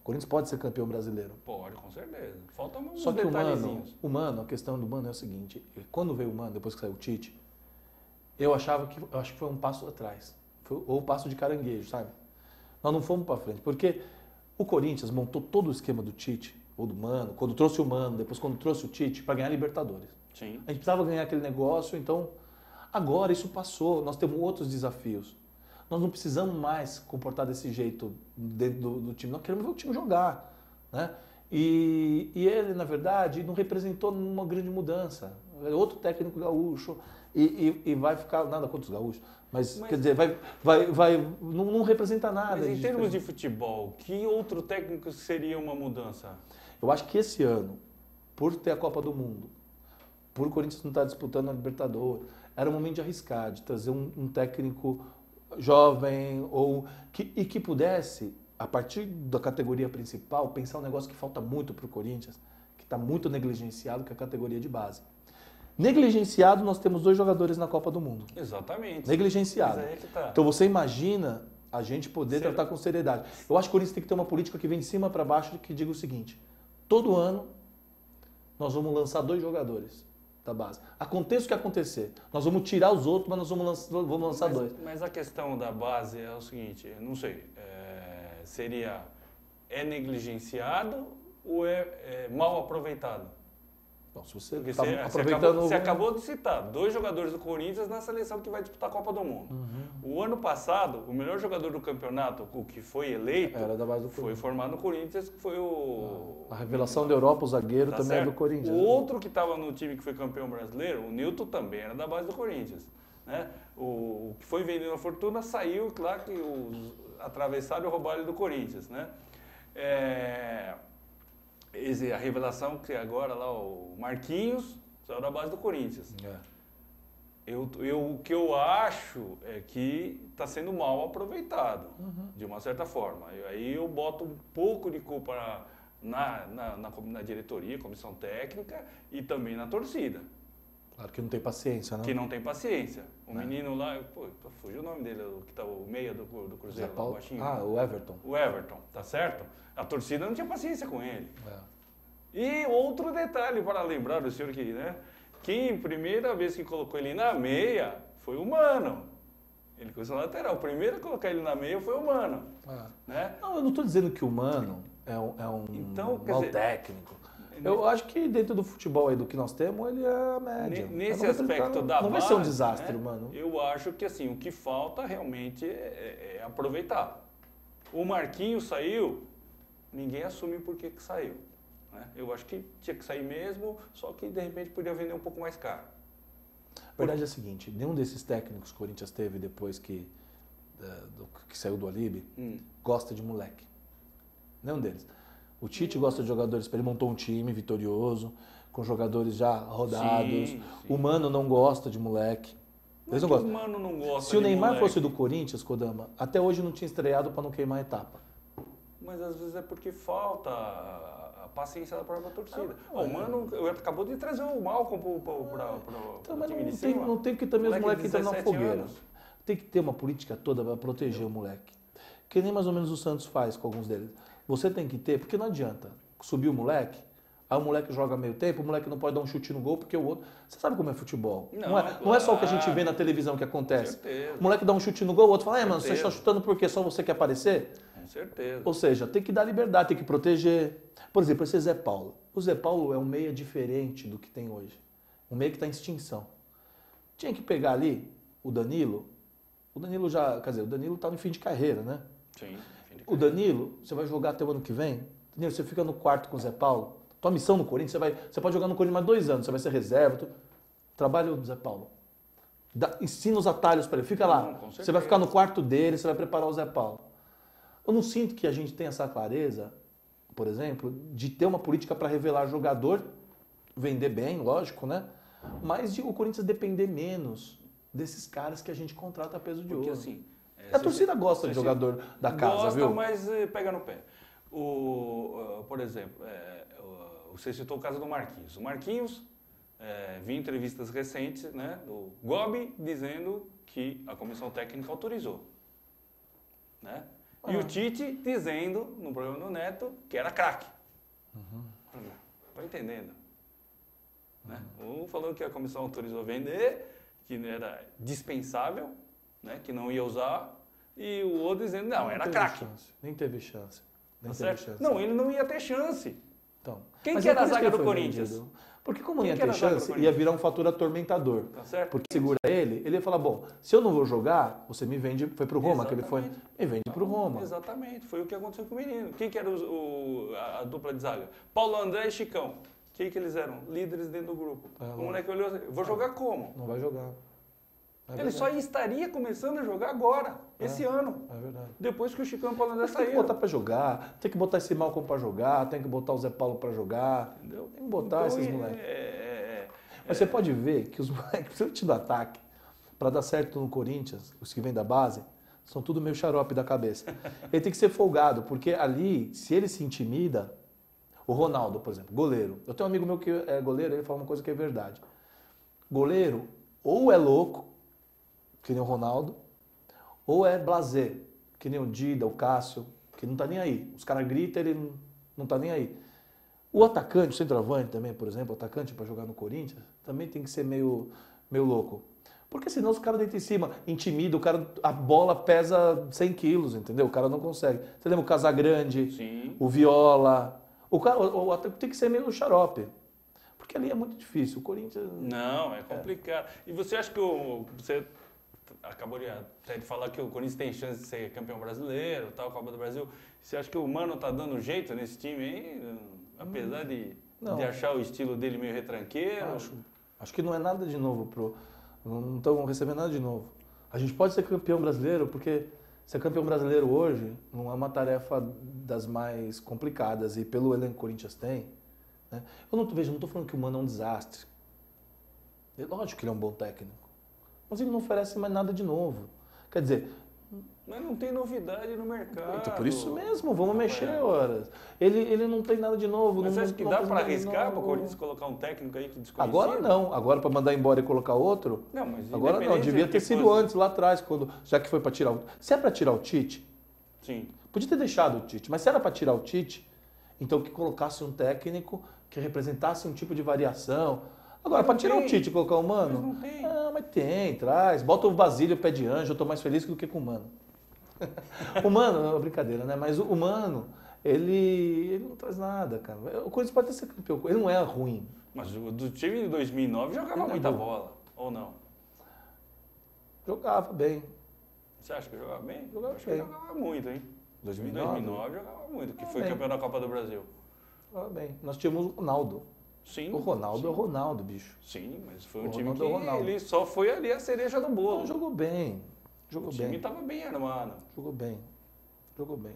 O Corinthians pode ser campeão brasileiro. Pode, com certeza. Falta uns Só que detalhezinhos. a questão do Mano é o seguinte, quando veio o Mano, depois que saiu o Tite, eu acho que foi um passo atrás. Ou um passo de caranguejo, sabe? Nós não fomos para frente, porque o Corinthians montou todo o esquema do Tite, ou do Mano, quando trouxe o Mano, depois quando trouxe o Tite, para ganhar a Libertadores. Sim. A gente precisava ganhar aquele negócio, então agora isso passou, nós temos outros desafios. Nós não precisamos mais comportar desse jeito dentro do time, nós queremos ver o time jogar, né? E ele, na verdade, não representou uma grande mudança. É outro técnico gaúcho e vai ficar, nada contra os gaúchos, mas quer dizer, não representa nada. Mas em termos de futebol, que outro técnico seria uma mudança? Eu acho que esse ano, por ter a Copa do Mundo, por o Corinthians não estar disputando a Libertadores, era o momento de arriscar, de trazer um técnico jovem que pudesse, a partir da categoria principal, pensar um negócio que falta muito para o Corinthians, que está muito negligenciado, que é a categoria de base. Negligenciado, nós temos 2 jogadores na Copa do Mundo. Exatamente. Negligenciado. Mas aí que tá. Então você imagina a gente poder tratar com seriedade. Eu acho que o Corinthians tem que ter uma política que vem de cima para baixo, que diga o seguinte: todo ano nós vamos lançar 2 jogadores da base. Aconteça o que acontecer. Nós vamos tirar os outros, mas nós vamos lançar 2. Mas a questão da base é o seguinte, eu não sei, seria negligenciado ou é mal aproveitado? Bom, se você Porque tá aproveitando... você acabou de citar 2 jogadores do Corinthians na seleção que vai disputar a Copa do Mundo. Uhum. O ano passado, o melhor jogador do campeonato, o que foi eleito, era da base do foi formado no Corinthians, que foi o... A revelação da Europa, o zagueiro, tá também certo? É do Corinthians. O outro que estava no time que foi campeão brasileiro, o Nilton, também era da base do Corinthians. Né? O que foi vendido na Fortuna saiu, claro que atravessaram e roubaram ele do Corinthians. Né? A revelação que agora lá, o Marquinhos, saiu da base do Corinthians. O que eu acho é que está sendo mal aproveitado, de uma certa forma. Aí eu boto um pouco de culpa na diretoria, comissão técnica e também na torcida. Claro que não tem paciência, né? Que não tem paciência. O menino lá, fugiu o nome dele, que tá o meia do Cruzeiro, lá, o baixinho. O Everton. O Everton, tá certo? A torcida não tinha paciência com ele. E outro detalhe para lembrar do senhor que, né? Quem, primeira vez que colocou ele na meia, foi o Mano. Ele começou na lateral. O primeiro a colocar ele na meia foi o Mano. Né? Não, eu não estou dizendo que o Mano é um mau técnico. Eu acho que dentro do futebol aí do que nós temos, ele é a média. Nesse aspecto da base... Não vai ser um desastre, Mano. Eu acho que assim, o que falta realmente é aproveitar. O Marquinhos saiu, ninguém assume por que saiu. Né? Eu acho que tinha que sair mesmo, só que de repente podia vender um pouco mais caro. A verdade é a seguinte, nenhum desses técnicos que o Corinthians teve depois que saiu do Alibe gosta de moleque. Nenhum deles. O Tite gosta de jogadores, ele montou um time vitorioso, com jogadores já rodados. Sim. O Mano não gosta de moleque. Eles não gostam. O Mano não gosta. Se o Neymar fosse do Corinthians, Kodama, até hoje não tinha estreado para não queimar a etapa. Mas às vezes é porque falta a paciência da própria torcida. O Mano acabou de trazer o Malcom para o time de cima. Não tem que também os moleques entrar na 17 fogueira. anos. Tem que ter uma política toda para proteger o moleque. Que nem mais ou menos o Santos faz com alguns deles. Você tem que ter, porque não adianta subir o moleque, aí o moleque joga meio tempo, o moleque não pode dar um chute no gol porque o outro... Você sabe como é futebol. Não é só o que a gente vê na televisão que acontece. Certeza. O moleque dá um chute no gol, o outro fala, mano, você Certeza. está chutando porque só você quer aparecer? Com certeza. Ou seja, tem que dar liberdade, tem que proteger. Por exemplo, esse Zé Paulo. O Zé Paulo é um meia diferente do que tem hoje. Um meia que está em extinção. Tinha que pegar ali o Danilo. O Danilo já, quer dizer, o Danilo está no fim de carreira, né? Sim. O Danilo, você vai jogar até o ano que vem. Danilo, você fica no quarto com o Zé Paulo. Tua missão no Corinthians, você pode jogar no Corinthians mais 2 anos, você vai ser reserva. Trabalha o Zé Paulo. Ensina os atalhos para ele. Fica lá. Com Você vai ficar no quarto dele, você vai preparar o Zé Paulo. Eu não sinto que a gente tenha essa clareza, por exemplo, de ter uma política para revelar jogador, vender bem, lógico, né? Mas de o Corinthians depender menos desses caras que a gente contrata a peso de Porque ouro. assim... A torcida gosta de jogador da casa, gosta, viu? mas pega no pé. Por exemplo, você citou o caso do Marquinhos. O Marquinhos, vi entrevistas recentes, né, do Gobi dizendo que a comissão técnica autorizou. Né? E o Tite dizendo, no programa do Neto, que era craque. Estou entendendo. Né? Um falou que a comissão autorizou vender, que era dispensável, né, que não ia usar, e o outro dizendo, não, era craque. Nem teve chance. Não, ele não ia ter chance. Então, Quem mas que era é a por isso zaga que do ele foi Corinthians? vendido. Porque como Quem ia que ter era a zaga do chance, ia Corinthians? virar um fator atormentador. Tá certo? Porque segura ele ia falar, bom, se eu não vou jogar, você me vende, foi pro Roma, que ele foi, me vende pro Roma. Exatamente, foi o que aconteceu com o menino. Quem que era a dupla de zaga? Paulo André e Chicão. Quem que eles eram? Líderes dentro do grupo. O moleque olhou assim, vou jogar como? Não vai jogar. Ele só estaria começando a jogar agora, esse ano. É verdade. Depois que o Chicão e o Paulo André Tem que saíram. botar pra jogar, tem que botar esse Malcom pra jogar, tem que botar o Zé Paulo pra jogar. Entendeu? Tem que botar Então, esses moleques. Mas você pode ver que os moleques, se eu te dou ataque, pra dar certo no Corinthians, os que vêm da base, são tudo meio xarope da cabeça. Ele tem que ser folgado, porque ali, se ele se intimida, o Ronaldo, por exemplo, goleiro. Eu tenho um amigo meu que é goleiro, ele fala uma coisa que é verdade. Goleiro, ou é louco, que nem o Ronaldo, ou é blasé, que nem o Dida, o Cássio, que não tá nem aí. Os caras gritam, ele não tá nem aí. O atacante, o centroavante também, por exemplo, o atacante para jogar no Corinthians, também tem que ser meio louco. Porque senão os caras deitam em cima, intimida, a bola pesa 100 quilos, entendeu? O cara não consegue. Você lembra o Casagrande, Sim. o Viola? O atacante tem que ser meio xarope. Porque ali é muito difícil. O Corinthians... Não, é complicado. E você acha que você acabou até de falar que o Corinthians tem chance de ser campeão brasileiro, tal, Copa do Brasil. Você acha que o Mano tá dando jeito nesse time aí? Apesar de achar o estilo dele meio retranqueiro? Acho que não é nada de novo. Não estão recebendo nada de novo. A gente pode ser campeão brasileiro, porque ser campeão brasileiro hoje não é uma tarefa das mais complicadas. E pelo elenco que o Corinthians tem, né? Eu não estou falando que o Mano é um desastre. É lógico que ele é um bom técnico. Mas ele não oferece mais nada de novo. Quer dizer... Mas não tem novidade no mercado. Então, por isso mesmo, vamos mexer, horas. Ele não tem nada de novo. Mas não, você acha que dá para arriscar para o Corinthians colocar um técnico aí que desconhecido? Agora não. Agora para mandar embora e colocar outro? Não, mas agora não. Devia ter sido antes, lá atrás, já que foi para tirar o... Se é para tirar o Tite, sim. Podia ter deixado o Tite. Mas se era para tirar o Tite, então que colocasse um técnico que representasse um tipo de variação. Agora, para tirar o Tite e colocar o Mano... Mas não tem. Ah, mas tem, traz. Bota o Basílio, pé de anjo, eu tô mais feliz do que com o Mano. O Mano, brincadeira, né? Mas o Mano, ele não traz nada, cara. O Corinthians pode ter sido campeão. Ele não é ruim. Mas o do time de 2009 jogava muita bola, ou não? Jogava bem. Você acha que jogava bem? Jogava Acho bem. que jogava muito, hein? 2009? 2009 jogava muito, que foi bem. campeão da Copa do Brasil. Jogava bem. Nós tínhamos o Ronaldo. Sim. O Ronaldo sim. é o Ronaldo, bicho. Sim, mas foi um O time Ronaldo é o que Ronaldo. ele só foi ali a cereja do bolo. Não, jogou bem. Jogou O time bem. estava bem armado. Jogou bem. Jogou bem.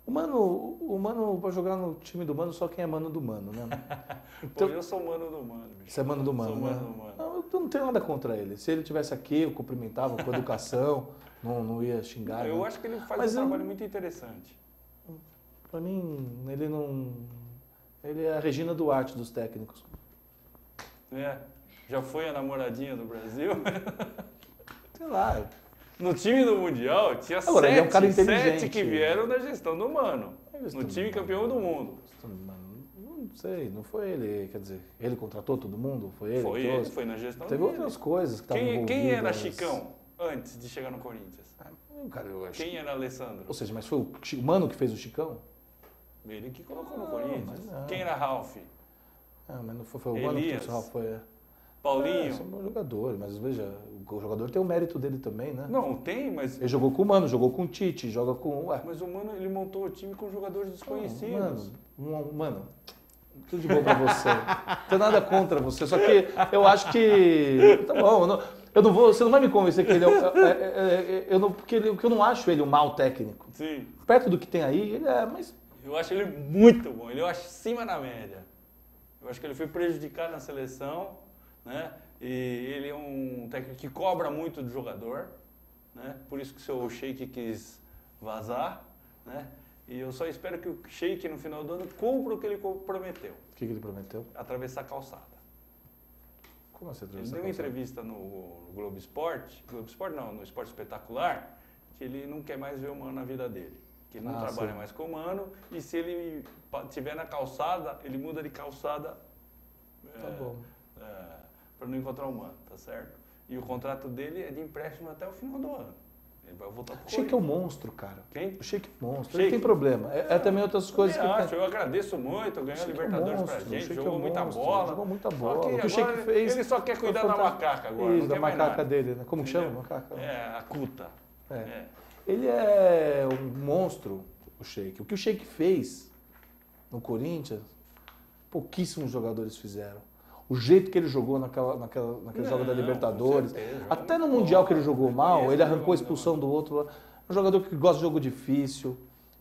O Mano, pra jogar no time do Mano, só quem é Mano do Mano, né? Então, eu sou mano do Mano, bicho. Você é Mano do Mano, Sou né? mano do Mano. Não, eu não tenho nada contra ele. Se ele tivesse aqui, eu cumprimentava com educação, não ia xingar. Eu né? acho que ele faz Mas um trabalho muito interessante. Pra mim, ele não... Ele é a Regina Duarte dos técnicos. É. Já foi a namoradinha do Brasil? Sei lá. No time do Mundial, tinha Agora, ele é um cara sete inteligente. que vieram da gestão do Mano. Gestão No time do Mano. campeão do mundo. Não sei, não foi ele, quer dizer, ele contratou todo mundo? Foi ele? Foi que ele, trouxe? foi na gestão Teve dele. outras coisas que estavam Quem era envolvidas. Chicão antes de chegar no Corinthians? Cara, eu acho. Quem era Alessandro? Ou seja, mas foi o Mano que fez o Chicão? Ele que colocou no Não, Corinthians. mas não. Quem era Ralf? Ah, mas não foi o Mano que Elias. trouxe o Rafa, foi. Paulinho? São bons jogadores, mas veja, o jogador tem o mérito dele também, né? Não, tem, mas... Ele jogou com o Mano, jogou com o Tite, joga com. Ué, Mas o Mano, ele montou o time com jogadores desconhecidos. Mano, tudo de bom pra você. Não tenho nada contra você, só que eu acho que. Tá bom, eu não vou. Você não vai me convencer que ele porque eu não acho ele um mau técnico. Sim. Perto do que tem aí, ele é, mas. Eu acho ele muito bom, ele eu acho acima da média. Eu acho que ele foi prejudicado na seleção, né? E ele é um técnico que cobra muito do jogador, né? Por isso que o seu Sheik quis vazar, né? E eu só espero que o Sheik no final do ano cumpra o que ele prometeu, O que ele prometeu? atravessar a calçada. Como assim? Ele deu uma entrevista no Globo Esporte não, no Esporte Espetacular, que ele não quer mais ver o Mano na vida dele. Que ele não trabalha sim. mais com o Mano, e se ele estiver na calçada, ele muda de calçada Tá bom. para não encontrar o Mano, tá certo? E o contrato dele é de empréstimo até o final do ano. Ele vai voltar pro O Sheik é um monstro, cara. Quem? O Sheik é um monstro. Sheik. Ele tem problema. É também outras coisas que. Eu agradeço muito, ganhou a Libertadores pra gente, jogou muita monstro, bola. Jogou muita Só bola. que O que o Sheik agora fez. ele só quer cuidar da macaca agora, Isso, não da quer mais macaca nada. dele, né? Como que chama? Entendeu? Macaca? É, a Cuta. É. É. Ele é um monstro, o Sheik. O que o Sheik fez no Corinthians, pouquíssimos jogadores fizeram. O jeito que ele jogou naquele jogo da Não, Libertadores, com certeza, até no jogou Mundial bola, que ele jogou eu mal, conheço ele ele arrancou a jogando expulsão do outro lá. É um jogador que gosta de jogo difícil,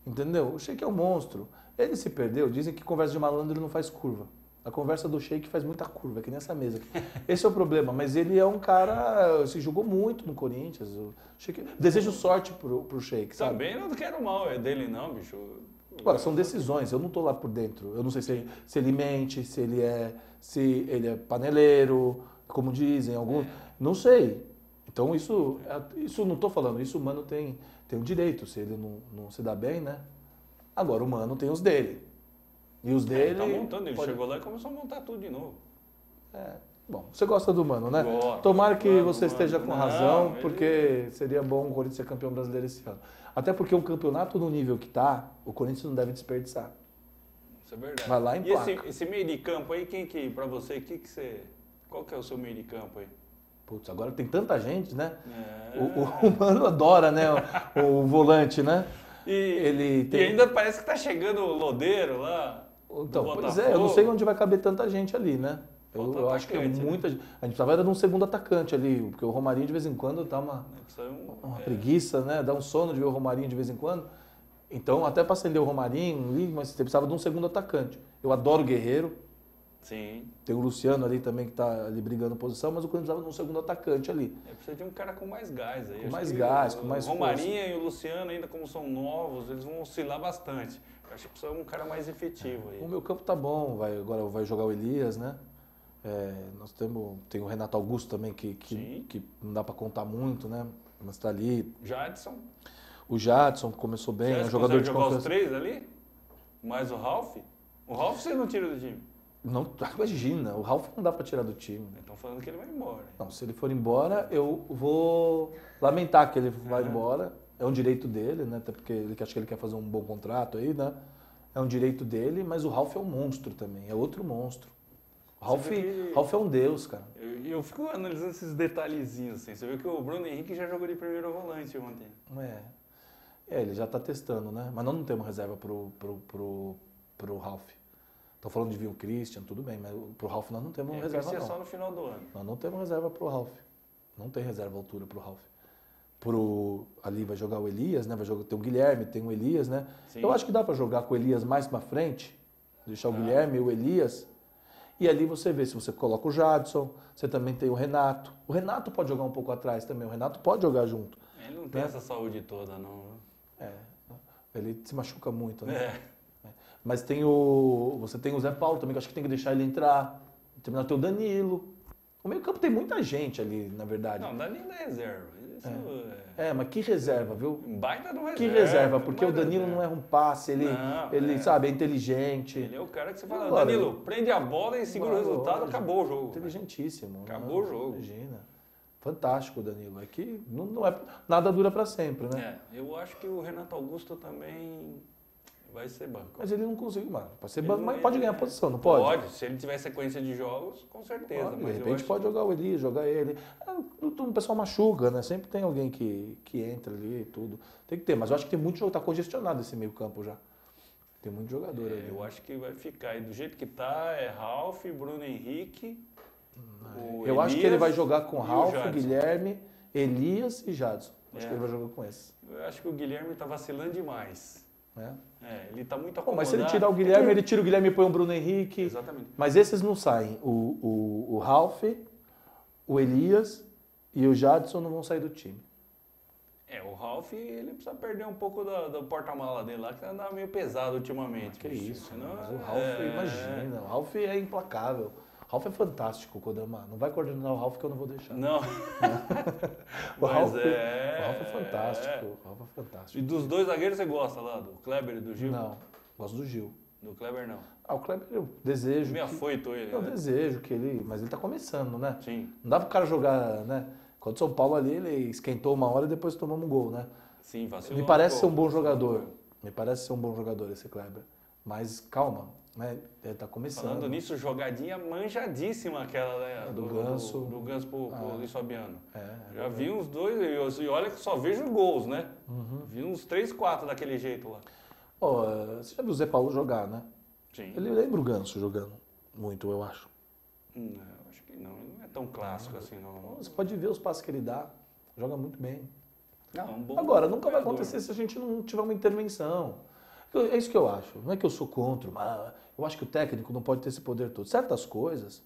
entendeu? O Sheik é um monstro. Ele se perdeu, dizem que conversa de malandro não faz curva. A conversa do Sheik faz muita curva, que nessa mesa aqui. Esse é o problema, mas ele é um cara, se jogou muito no Corinthians. O Sheik, desejo sorte pro Sheik, sabe? Também não quero mal, é dele não, bicho. Agora, são decisões, eu não estou lá por dentro. Eu não sei se ele mente, se ele é paneleiro, como dizem alguns. Não sei. Então, isso não estou falando, isso o Mano tem o direito, se ele não se dá bem, né? Agora, o Mano tem os dele. E os dele... Ele tá montando, ele chegou lá e começou a montar tudo de novo. Bom, você gosta do Mano, né? Gosto, Tomara que gosto você do esteja Mano. com Não, razão, ele- porque seria bom o Corinthians ser campeão brasileiro esse ano. Até porque um campeonato no nível que está, o Corinthians não deve desperdiçar. Isso é verdade. Vai lá em E placa. esse meio de campo aí, pra você, qual que é o seu meio de campo aí? Putz, agora tem tanta gente, né? É. O Mano adora, né? O volante, né? E, Ele tem... e ainda parece que tá chegando o Lodeiro lá. Então, do pois é, eu não Botafogo. sei onde vai caber tanta gente ali, né? Falta Eu acho que é atacante, né? muita gente. A gente precisava era de um segundo atacante ali, porque o Romarinho de vez em quando dá uma Precisa uma preguiça, né? Dá um sono de ver o Romarinho de vez em quando. Então, até para acender o Romarinho, mas você precisava de um segundo atacante. Eu adoro o Guerreiro, Sim. tem o Luciano ali também que está ali brigando posição, mas o Corinthians precisava de um segundo atacante ali. Precisa de um cara com mais gás aí. Com Acho mais que gás, com mais O Romarinho e o Luciano, ainda como são novos, eles vão oscilar bastante. Eu acho que precisa de um cara mais efetivo aí. O meu campo tá bom, agora vai jogar o Elias, né? Nós tem o Renato Augusto também, Sim. que não dá para contar muito, né? Mas tá ali. Jadson. O Jadson começou bem, é um Você jogador consegue de jogar os confiança. três ali? Mais o Ralf? O Ralf você não tira do time. Não, imagina, o Ralf não dá para tirar do time. Estão falando que ele vai embora. Não, se ele for embora, eu vou lamentar que ele vai embora. É um direito dele, né? Até porque ele acho que ele quer fazer um bom contrato aí, né? É um direito dele, mas o Ralf é um monstro também, é outro monstro. O Ralf, Você vê que- Ralf é um deus, cara. Eu fico analisando esses detalhezinhos assim. Você viu que o Bruno Henrique já jogou de primeiro volante ontem. Ele já está testando, né? Mas nós não temos reserva pro Ralf. Estão falando de vir o Christian, tudo bem, mas pro Ralf nós não temos reserva, Vai ser não. só no final do ano. Nós não temos reserva pro Ralf. Não tem reserva à altura pro Ralf. Ali vai jogar o Elias, né? Tem o Guilherme, tem o Elias, né? Sim. Eu acho que dá para jogar com o Elias mais para frente, deixar o Guilherme e o Elias. E ali você vê se você coloca o Jadson, você também tem o Renato. O Renato pode jogar um pouco atrás também, o Renato pode jogar junto. Ele não tem Né? essa saúde toda, não. Ele se machuca muito, né? É. Mas você tem o Zé Paulo também, que eu acho que tem que deixar ele entrar. Terminar tem o Danilo. O meio campo tem muita gente ali, na verdade. Não, Danilo é reserva. Isso Mas que reserva, viu? baita do reserva. Que reserva, porque o baita Danilo reserva. não erra um passe, ele sabe, é inteligente. Ele é o cara que você fala, Agora, Danilo, prende a bola e segura o resultado, acabou o jogo. Inteligentíssimo. Acabou o jogo. Imagina. Fantástico, Danilo. É que não é, nada dura pra sempre, né? Eu acho que o Renato Augusto também vai ser banco. Mas ele não conseguiu, mano. Pode ser Ele banco, não- mas pode ganhar posição, não pode? Pode, se ele tiver sequência de jogos, com certeza. Pode, de mas eu repente acho pode jogar o Eli, jogar ele. O pessoal machuca, né? Sempre tem alguém que entra ali e tudo. Tem que ter, mas eu acho que tem muito jogo, tá congestionado esse meio campo já. Tem muito jogador ali. eu acho que vai ficar. E do jeito que tá, é Ralf, Bruno Henrique. o Eu acho que ele Elias vai jogar com e o Ralf, Jadson. Guilherme, Elias e Jadson. Acho É. que ele vai jogar com esses. Eu acho que o Guilherme tá vacilando demais. Né? Ele tá muito Bom, acomodado. mas se ele tirar o Guilherme, ele tira o Guilherme e põe o Bruno Henrique. Exatamente. Mas esses não saem. O Ralf, o Elias e o Jadson não vão sair do time. O Ralf, ele precisa perder um pouco do porta-mala dele lá, que anda meio pesado ultimamente. Que bicho. isso, Senão, mas o Ralf, imagina, o Ralf é implacável. O Ralf é fantástico, Kodama. Não vai coordenar o Ralf que eu não vou deixar. Não. O Ralf, Mas o Ralf é fantástico. O Ralf é E fantástico. dos dois zagueiros você gosta lá, do Kleber e do Gil? Não, gosto do Gil. Do Kleber não. O Kleber eu desejo. Meio afoito ele, Eu né? desejo que ele. Mas ele tá começando, né? Sim. Não dá pro cara jogar, né? Quando o São Paulo ali, ele esquentou uma hora e depois tomamos um gol, né? Sim, vacilou. Me parece ser um bom pouco. jogador. Me parece ser um bom jogador esse Kleber. Mas calma, né? Ele tá começando. Falando nisso, jogadinha manjadíssima aquela, né? Do Ganso. Do Ganso pro Luiz Fabiano. Já É. vi uns dois, e olha que só vejo gols, né? Uhum. Vi uns 3, 4 daquele jeito lá. Ó, você já viu o Zé Paulo jogar, né? Sim. Ele lembra o Ganso jogando muito, eu acho. Não, acho que não. Ele não é tão clássico assim, não. Você pode ver os passes que ele dá. Joga muito bem. Não, um bom Agora, nunca vai jogador. acontecer se a gente não tiver uma intervenção. É isso que eu acho. Não é que eu sou contra, mas eu acho que o técnico não pode ter esse poder todo. Certas coisas,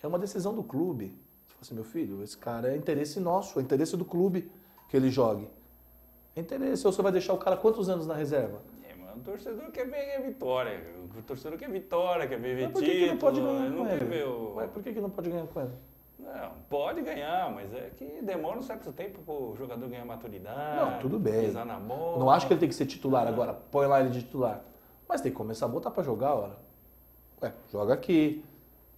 é uma decisão do clube. Você fala assim, meu filho, esse cara é interesse nosso, é interesse do clube que ele jogue. É interesse. Ou você vai deixar o cara quantos anos na reserva? Mas o torcedor quer ver vitória. O torcedor quer vitória, quer ver Mas por que não pode ganhar não com quer ele? ver o... Ué, por que não pode ganhar com ele? Não, pode ganhar, mas é que demora um certo tempo pro jogador ganhar maturidade. Não, tudo bem. Pisar na bola. Não acho que ele tem que ser titular agora. Põe lá ele de titular. Mas tem que começar a botar pra jogar, ora. Joga aqui.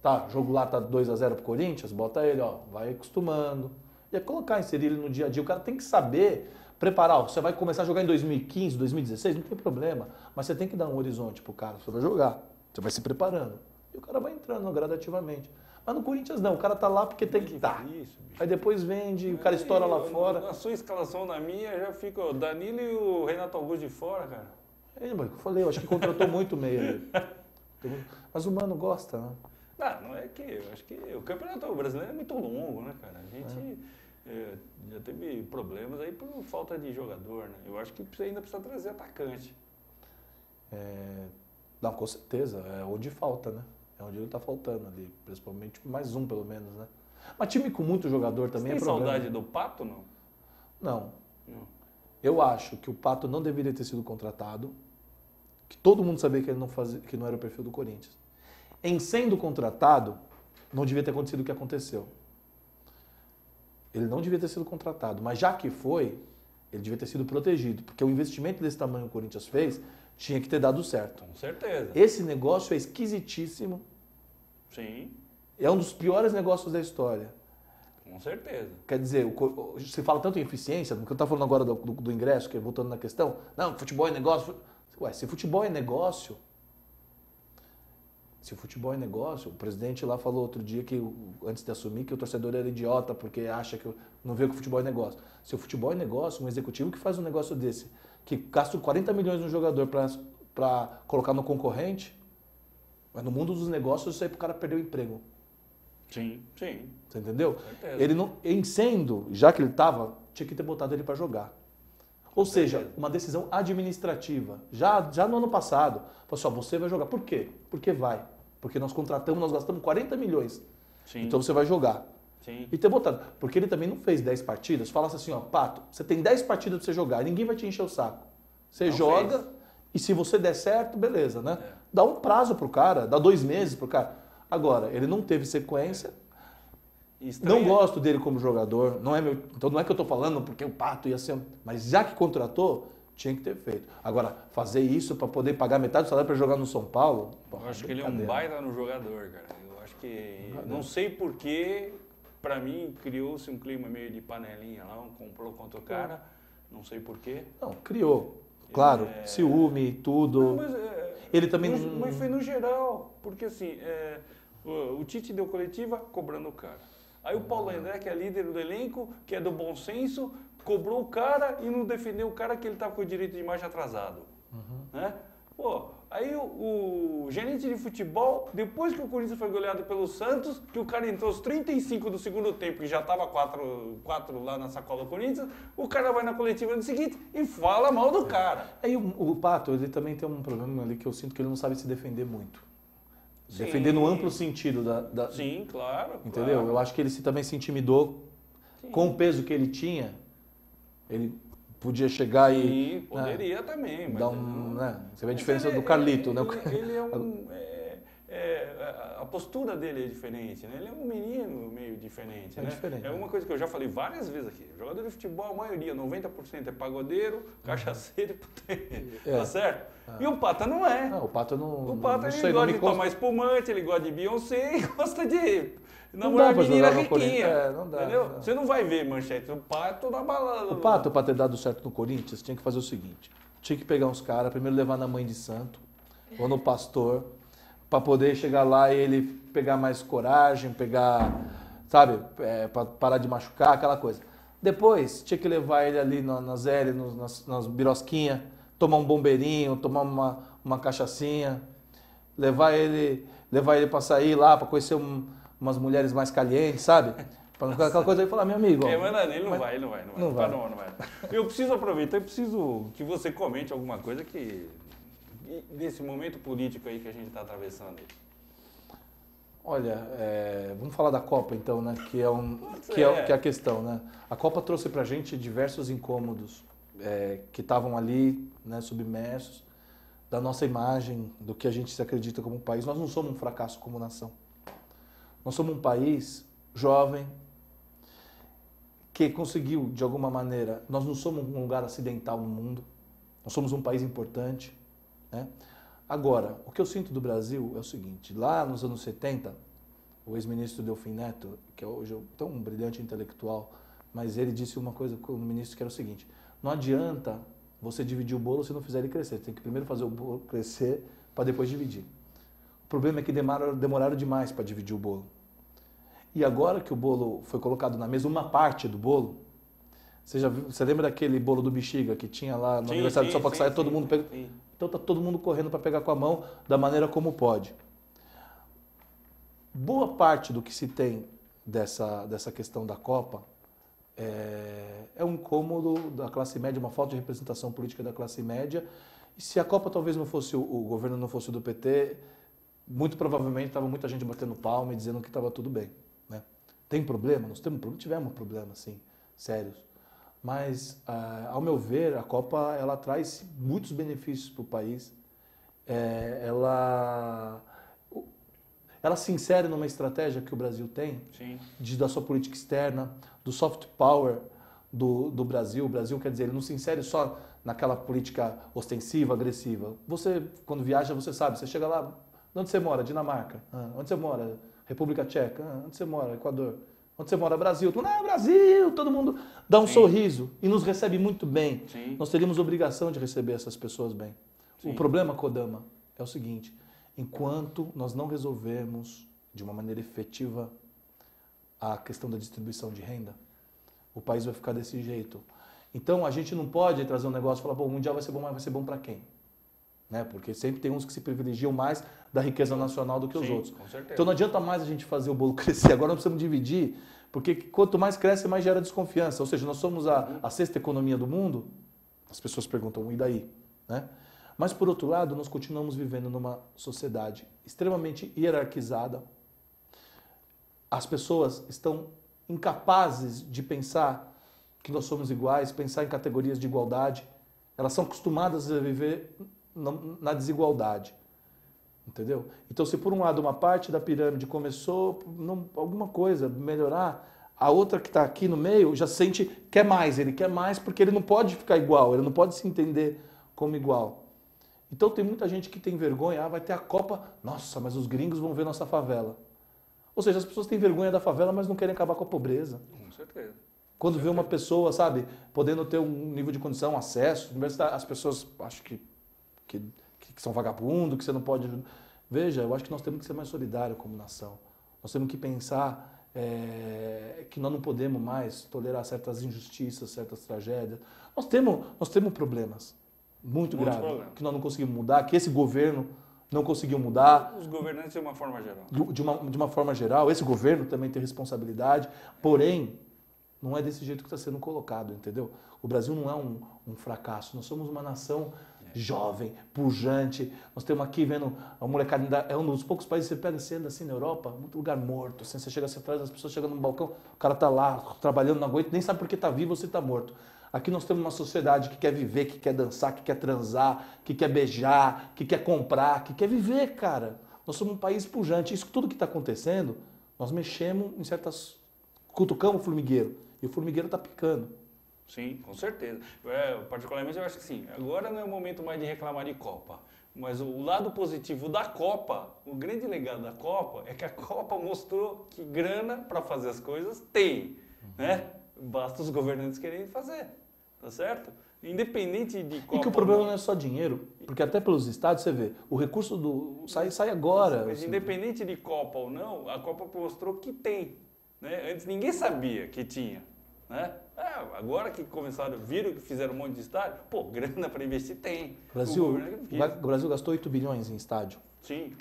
Tá, jogo lá tá 2-0 pro Corinthians, bota ele, ó, vai acostumando. E é colocar, inserir ele no dia a dia. O cara tem que saber preparar. Ó, você vai começar a jogar em 2015, 2016, não tem problema. Mas você tem que dar um horizonte pro cara. Você vai jogar. Você vai se preparando. E o cara vai entrando gradativamente. Mas no Corinthians não, o cara tá lá porque tem que estar. Isso, bicho. Aí depois vende, o cara estoura lá fora. Na sua escalação, na minha, já fica o Danilo e o Renato Augusto de fora, cara. Eu falei, eu acho que contratou muito meio ali. Mas o Mano gosta, né? Não é que... Eu acho que o Campeonato Brasileiro é muito longo, né, cara? A gente já teve problemas aí por falta de jogador, né? Eu acho que ainda precisa trazer atacante. Não, com certeza. É onde falta, né? É onde ele tá faltando ali. Principalmente mais um, pelo menos, né? Mas time com muito jogador também Você é tem problema. saudade do Pato, não? Não. Não. Eu acho que o Pato não deveria ter sido contratado. Que todo mundo sabia que ele não fazia, que não era o perfil do Corinthians. Em sendo contratado, não devia ter acontecido o que aconteceu. Ele não devia ter sido contratado. Mas já que foi, ele devia ter sido protegido. Porque o investimento desse tamanho que o Corinthians fez tinha que ter dado certo. Com certeza. Esse negócio é esquisitíssimo. Sim, É um dos piores negócios da história. com certeza. Quer dizer, se fala tanto em eficiência, porque eu estava falando agora do ingresso, que voltando na questão, não, futebol é negócio. Ué, se futebol é negócio, o presidente lá falou outro dia que, antes de assumir, que o torcedor era idiota porque acha que não vê que o futebol é negócio. Se o futebol é negócio, um executivo que faz um negócio desse, que gasta 40 milhões no jogador para colocar no concorrente, mas no mundo dos negócios isso aí pro cara perder o emprego. Sim, sim. Você entendeu? Com certeza. Ele não, em sendo, já que ele estava, tinha que ter botado ele para jogar. Ou seja, certeza. uma decisão administrativa. Já no ano passado, falou assim, ó, você vai jogar. Por quê? Porque vai. Porque nós contratamos, nós gastamos 40 milhões. Sim. Então você vai jogar. Sim. E ter botado. Porque ele também não fez 10 partidas. Falasse assim, ó, Pato, você tem 10 partidas para você jogar e ninguém vai te encher o saco. Você Não joga E se você der certo, beleza, né? Dá um prazo pro cara, dá 2 meses pro cara. Agora, ele não teve sequência. Não gosto dele como jogador. Então não é que eu tô falando porque o Pato ia ser... Mas já que contratou, tinha que ter feito. Agora, fazer isso para poder pagar metade do salário para jogar no São Paulo... Eu acho que ele é um baita no jogador, cara. Eu acho que... Não sei porquê, para mim, criou-se um clima meio de panelinha lá, comprou contra o cara. Não sei porquê. Não, criou. Claro, ciúme, tudo. Não, mas, ele também mas foi no geral, porque assim, o Tite deu coletiva cobrando o cara. Aí o Paulo André, que é líder do elenco, que é do bom senso, cobrou o cara e não defendeu o cara que ele estava com o direito de imagem atrasado. Né? Pô, aí o gerente de futebol, depois que o Corinthians foi goleado pelo Santos, que o cara entrou aos 35 do segundo tempo e já estava 4 lá na sacola do Corinthians, o cara vai na coletiva no seguinte e fala mal do cara. Aí o Pato, ele também tem um problema ali que eu sinto que ele não sabe se defender muito. Sim. Defender no amplo sentido da... Sim, claro. Entendeu? Claro. Eu acho que ele também se intimidou. Sim. Com o peso que ele tinha, ele podia chegar e... Sim, poderia também. Mas dar né? Você vê a diferença do Carlito, né? Ele é um... a postura dele é diferente, né? Ele é um menino meio diferente, né? Diferente. É uma coisa que eu já falei várias vezes aqui. Jogador de futebol, a maioria, 90% é pagodeiro, cachaceiro e puteiro. Tá certo? E o Pata não é. Não, o Pata não... O Pata, ele gosta de tomar espumante, ele gosta de Beyoncé e gosta de namorar menina riquinha. Não dá, entendeu? Não dá. Você não vai ver manchete. O Pato na balada. O Pato, para ter dado certo no Corinthians, tinha que fazer o seguinte. Tinha que pegar uns caras, primeiro levar na mãe de santo, ou no pastor, para poder chegar lá e ele pegar mais coragem, sabe, para parar de machucar, aquela coisa. Depois, tinha que levar ele ali nas L, nas birosquinhas, tomar um bombeirinho, tomar uma cachaçinha, levar ele para sair lá, para conhecer umas mulheres mais calientes, sabe? Para não ficar aquela coisa aí e falar, meu amigo... Mas ele não vai. Não vai. Eu preciso aproveitar, eu preciso que você comente alguma coisa desse momento político aí que a gente está atravessando aí. Olha, vamos falar da Copa então, né? Que é a questão, né? A Copa trouxe pra gente diversos incômodos que estavam ali, né, submersos, da nossa imagem, do que a gente se acredita como país. Nós não somos um fracasso como nação. Nós somos um país jovem que conseguiu, de alguma maneira, nós não somos um lugar acidental no mundo, nós somos um país importante, né? Agora, o que eu sinto do Brasil é o seguinte, lá nos anos 70, o ex-ministro Delfim Neto, que é hoje tão um brilhante intelectual, mas ele disse uma coisa como ministro que era o seguinte, não adianta você dividir o bolo se não fizer ele crescer, tem que primeiro fazer o bolo crescer para depois dividir. O problema é que demoraram demais para dividir o bolo. E agora que o bolo foi colocado na mesa, uma parte do bolo, você lembra daquele bolo do Bexiga que tinha lá no aniversário de São Paulo que saia todo mundo pegando? Então tá todo mundo correndo para pegar com a mão da maneira como pode. Boa parte do que se tem dessa questão da Copa é um incômodo da classe média, uma falta de representação política da classe média. E se a Copa talvez não fosse o governo não fosse do PT, muito provavelmente estava muita gente batendo palma e dizendo que estava tudo bem, né? Tem problema? Nós tivemos problemas, sim, sérios. Mas, ao meu ver, a Copa ela traz muitos benefícios para o país. Ela se insere numa estratégia que o Brasil tem, da sua política externa, do soft power do Brasil. O Brasil, quer dizer, ele não se insere só naquela política ostensiva, agressiva. Você, quando viaja, você sabe, você chega lá, onde você mora? Dinamarca. Onde você mora? República Tcheca. Onde você mora? Equador. Onde você mora? Brasil. Brasil! Todo mundo dá um sorriso e nos recebe muito bem. Sim. Nós teríamos obrigação de receber essas pessoas bem. Sim. O problema, Kodama, é o seguinte, enquanto nós não resolvermos de uma maneira efetiva a questão da distribuição de renda, o país vai ficar desse jeito. Então, a gente não pode trazer um negócio e falar, bom, o Mundial vai ser bom, mas vai ser bom para quem? Né? Porque sempre tem uns que se privilegiam mais da riqueza nacional do que os outros. Com certeza. Então não adianta mais a gente fazer o bolo crescer. Agora nós precisamos dividir, porque quanto mais cresce, mais gera desconfiança. Ou seja, nós somos a sexta economia do mundo. As pessoas perguntam, e daí? Né? Mas, por outro lado, nós continuamos vivendo numa sociedade extremamente hierarquizada. As pessoas estão incapazes de pensar que nós somos iguais, pensar em categorias de igualdade. Elas são acostumadas a viver na desigualdade. Entendeu? Então, se por um lado uma parte da pirâmide começou alguma coisa, melhorar, a outra que está aqui no meio já sente, ele quer mais porque ele não pode ficar igual, ele não pode se entender como igual. Então tem muita gente que tem vergonha, vai ter a Copa, nossa, mas os gringos vão ver nossa favela. Ou seja, as pessoas têm vergonha da favela, mas não querem acabar com a pobreza. Com certeza. Quando vê uma pessoa, sabe, podendo ter um nível de condição, acesso, as pessoas acham que são vagabundos, que você não pode... Veja, eu acho que nós temos que ser mais solidários como nação. Nós temos que pensar que nós não podemos mais tolerar certas injustiças, certas tragédias. Nós temos problemas muito graves que nós não conseguimos mudar, que esse governo não conseguiu mudar. Os governantes de uma forma geral. De uma forma geral, esse governo também tem responsabilidade, porém, não é desse jeito que está sendo colocado, entendeu? O Brasil não é um fracasso, nós somos uma nação jovem, pujante. Nós temos aqui vendo a molecada, é um dos poucos países que você pega sendo assim na Europa, muito lugar morto. Assim, você chega assim atrás, as pessoas chegam no balcão, o cara está lá trabalhando, não aguenta, nem sabe porque está vivo ou se está morto. Aqui nós temos uma sociedade que quer viver, que quer dançar, que quer transar, que quer beijar, que quer comprar, que quer viver, cara. Nós somos um país pujante. Isso tudo que está acontecendo, nós mexemos em certas... Cutucamos o formigueiro e o formigueiro está picando. Sim, com certeza. Particularmente eu acho que sim. Agora não é o momento mais de reclamar de Copa. Mas o lado positivo da Copa, o grande legado da Copa, é que a Copa mostrou que grana para fazer as coisas tem, né? Basta os governantes quererem fazer, tá certo? Independente de Copa... E que o problema não é só dinheiro, porque até pelos estádios você vê, o recurso sai agora. Mas independente de Copa ou não, a Copa mostrou que tem, né? Antes ninguém sabia que tinha, né? Agora que viram que fizeram um monte de estádio, grana para investir tem. O Brasil gastou 8 bilhões em estádio. Sim.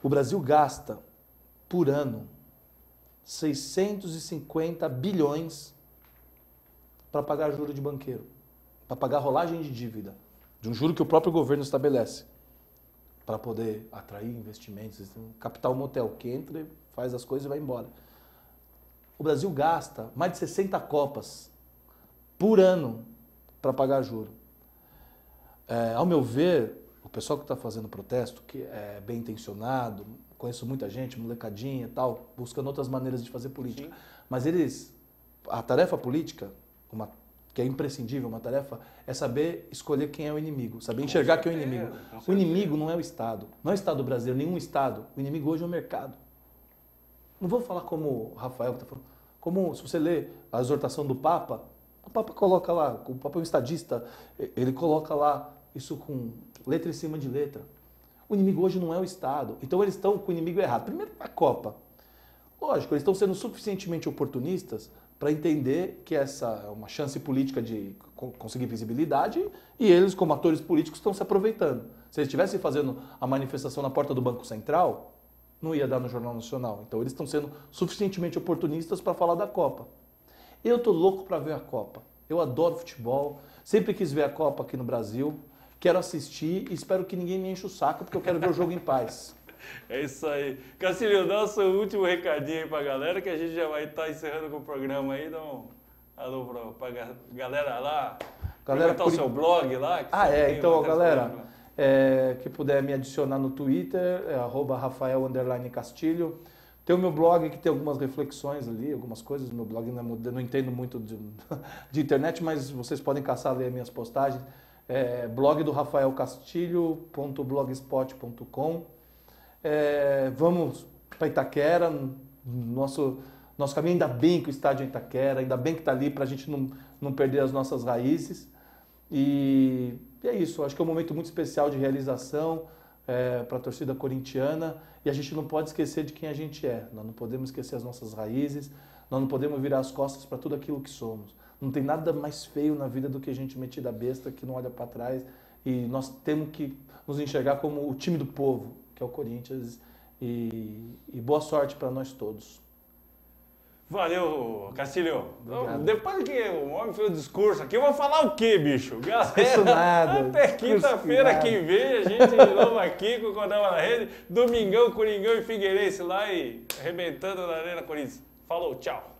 O Brasil gasta, por ano, 650 bilhões para pagar juro de banqueiro, para pagar rolagem de dívida, de um juro que o próprio governo estabelece, para poder atrair investimentos, capital motel, que entra, faz as coisas e vai embora. O Brasil gasta mais de 60 Copas por ano para pagar juro. Ao meu ver, o pessoal que está fazendo protesto, que é bem intencionado, conheço muita gente, molecadinha e tal, buscando outras maneiras de fazer política. Sim. Mas a tarefa política, que é imprescindível, uma tarefa, é saber escolher quem é o inimigo, saber enxergar quem é o inimigo. O inimigo não é o Estado, não é o Estado brasileiro, nenhum Estado. O inimigo hoje é o mercado. Não vou falar como o Rafael está falando, como se você lê a exortação do Papa, o Papa coloca lá, o Papa é um estadista, ele coloca lá isso com letra em cima de letra. O inimigo hoje não é o Estado, então eles estão com o inimigo errado. Primeiro, a Copa. Lógico, eles estão sendo suficientemente oportunistas para entender que essa é uma chance política de conseguir visibilidade e eles, como atores políticos, estão se aproveitando. Se eles estivessem fazendo a manifestação na porta do Banco Central, não ia dar no Jornal Nacional. Então eles estão sendo suficientemente oportunistas para falar da Copa. Eu tô louco para ver a Copa. Eu adoro futebol, sempre quis ver a Copa aqui no Brasil, quero assistir e espero que ninguém me enche o saco porque eu quero ver o jogo em paz. É isso aí. Cacilio, dá o seu último recadinho aí pra galera que a gente já vai estar encerrando com o programa aí. Dá um alô pra galera lá. Galera, o seu blog lá. Então, galera, que puder me adicionar no Twitter, @Rafael_Castilho. Tem o meu blog que tem algumas reflexões ali, algumas coisas. Meu blog não entendo muito de internet, mas vocês podem caçar ali as minhas postagens. Blog do rafaelcastilho.blogspot.com. Vamos para Itaquera, nosso caminho, ainda bem que o estádio é Itaquera, ainda bem que está ali para a gente não perder as nossas raízes. E é isso, acho que é um momento muito especial de realização para a torcida corintiana e a gente não pode esquecer de quem a gente é, nós não podemos esquecer as nossas raízes, nós não podemos virar as costas para tudo aquilo que somos. Não tem nada mais feio na vida do que a gente metida besta que não olha para trás e nós temos que nos enxergar como o time do povo, que é o Corinthians, e boa sorte para nós todos. Valeu, Castilho. Depois que o homem fez o discurso aqui, eu vou falar o quê, bicho? Galera, isso nada. Até quinta-feira que vem, a gente de novo aqui com o Cordão na Rede. Domingão, Coringão e Figueirense lá e arrebentando na Arena Corinthians. Falou, tchau.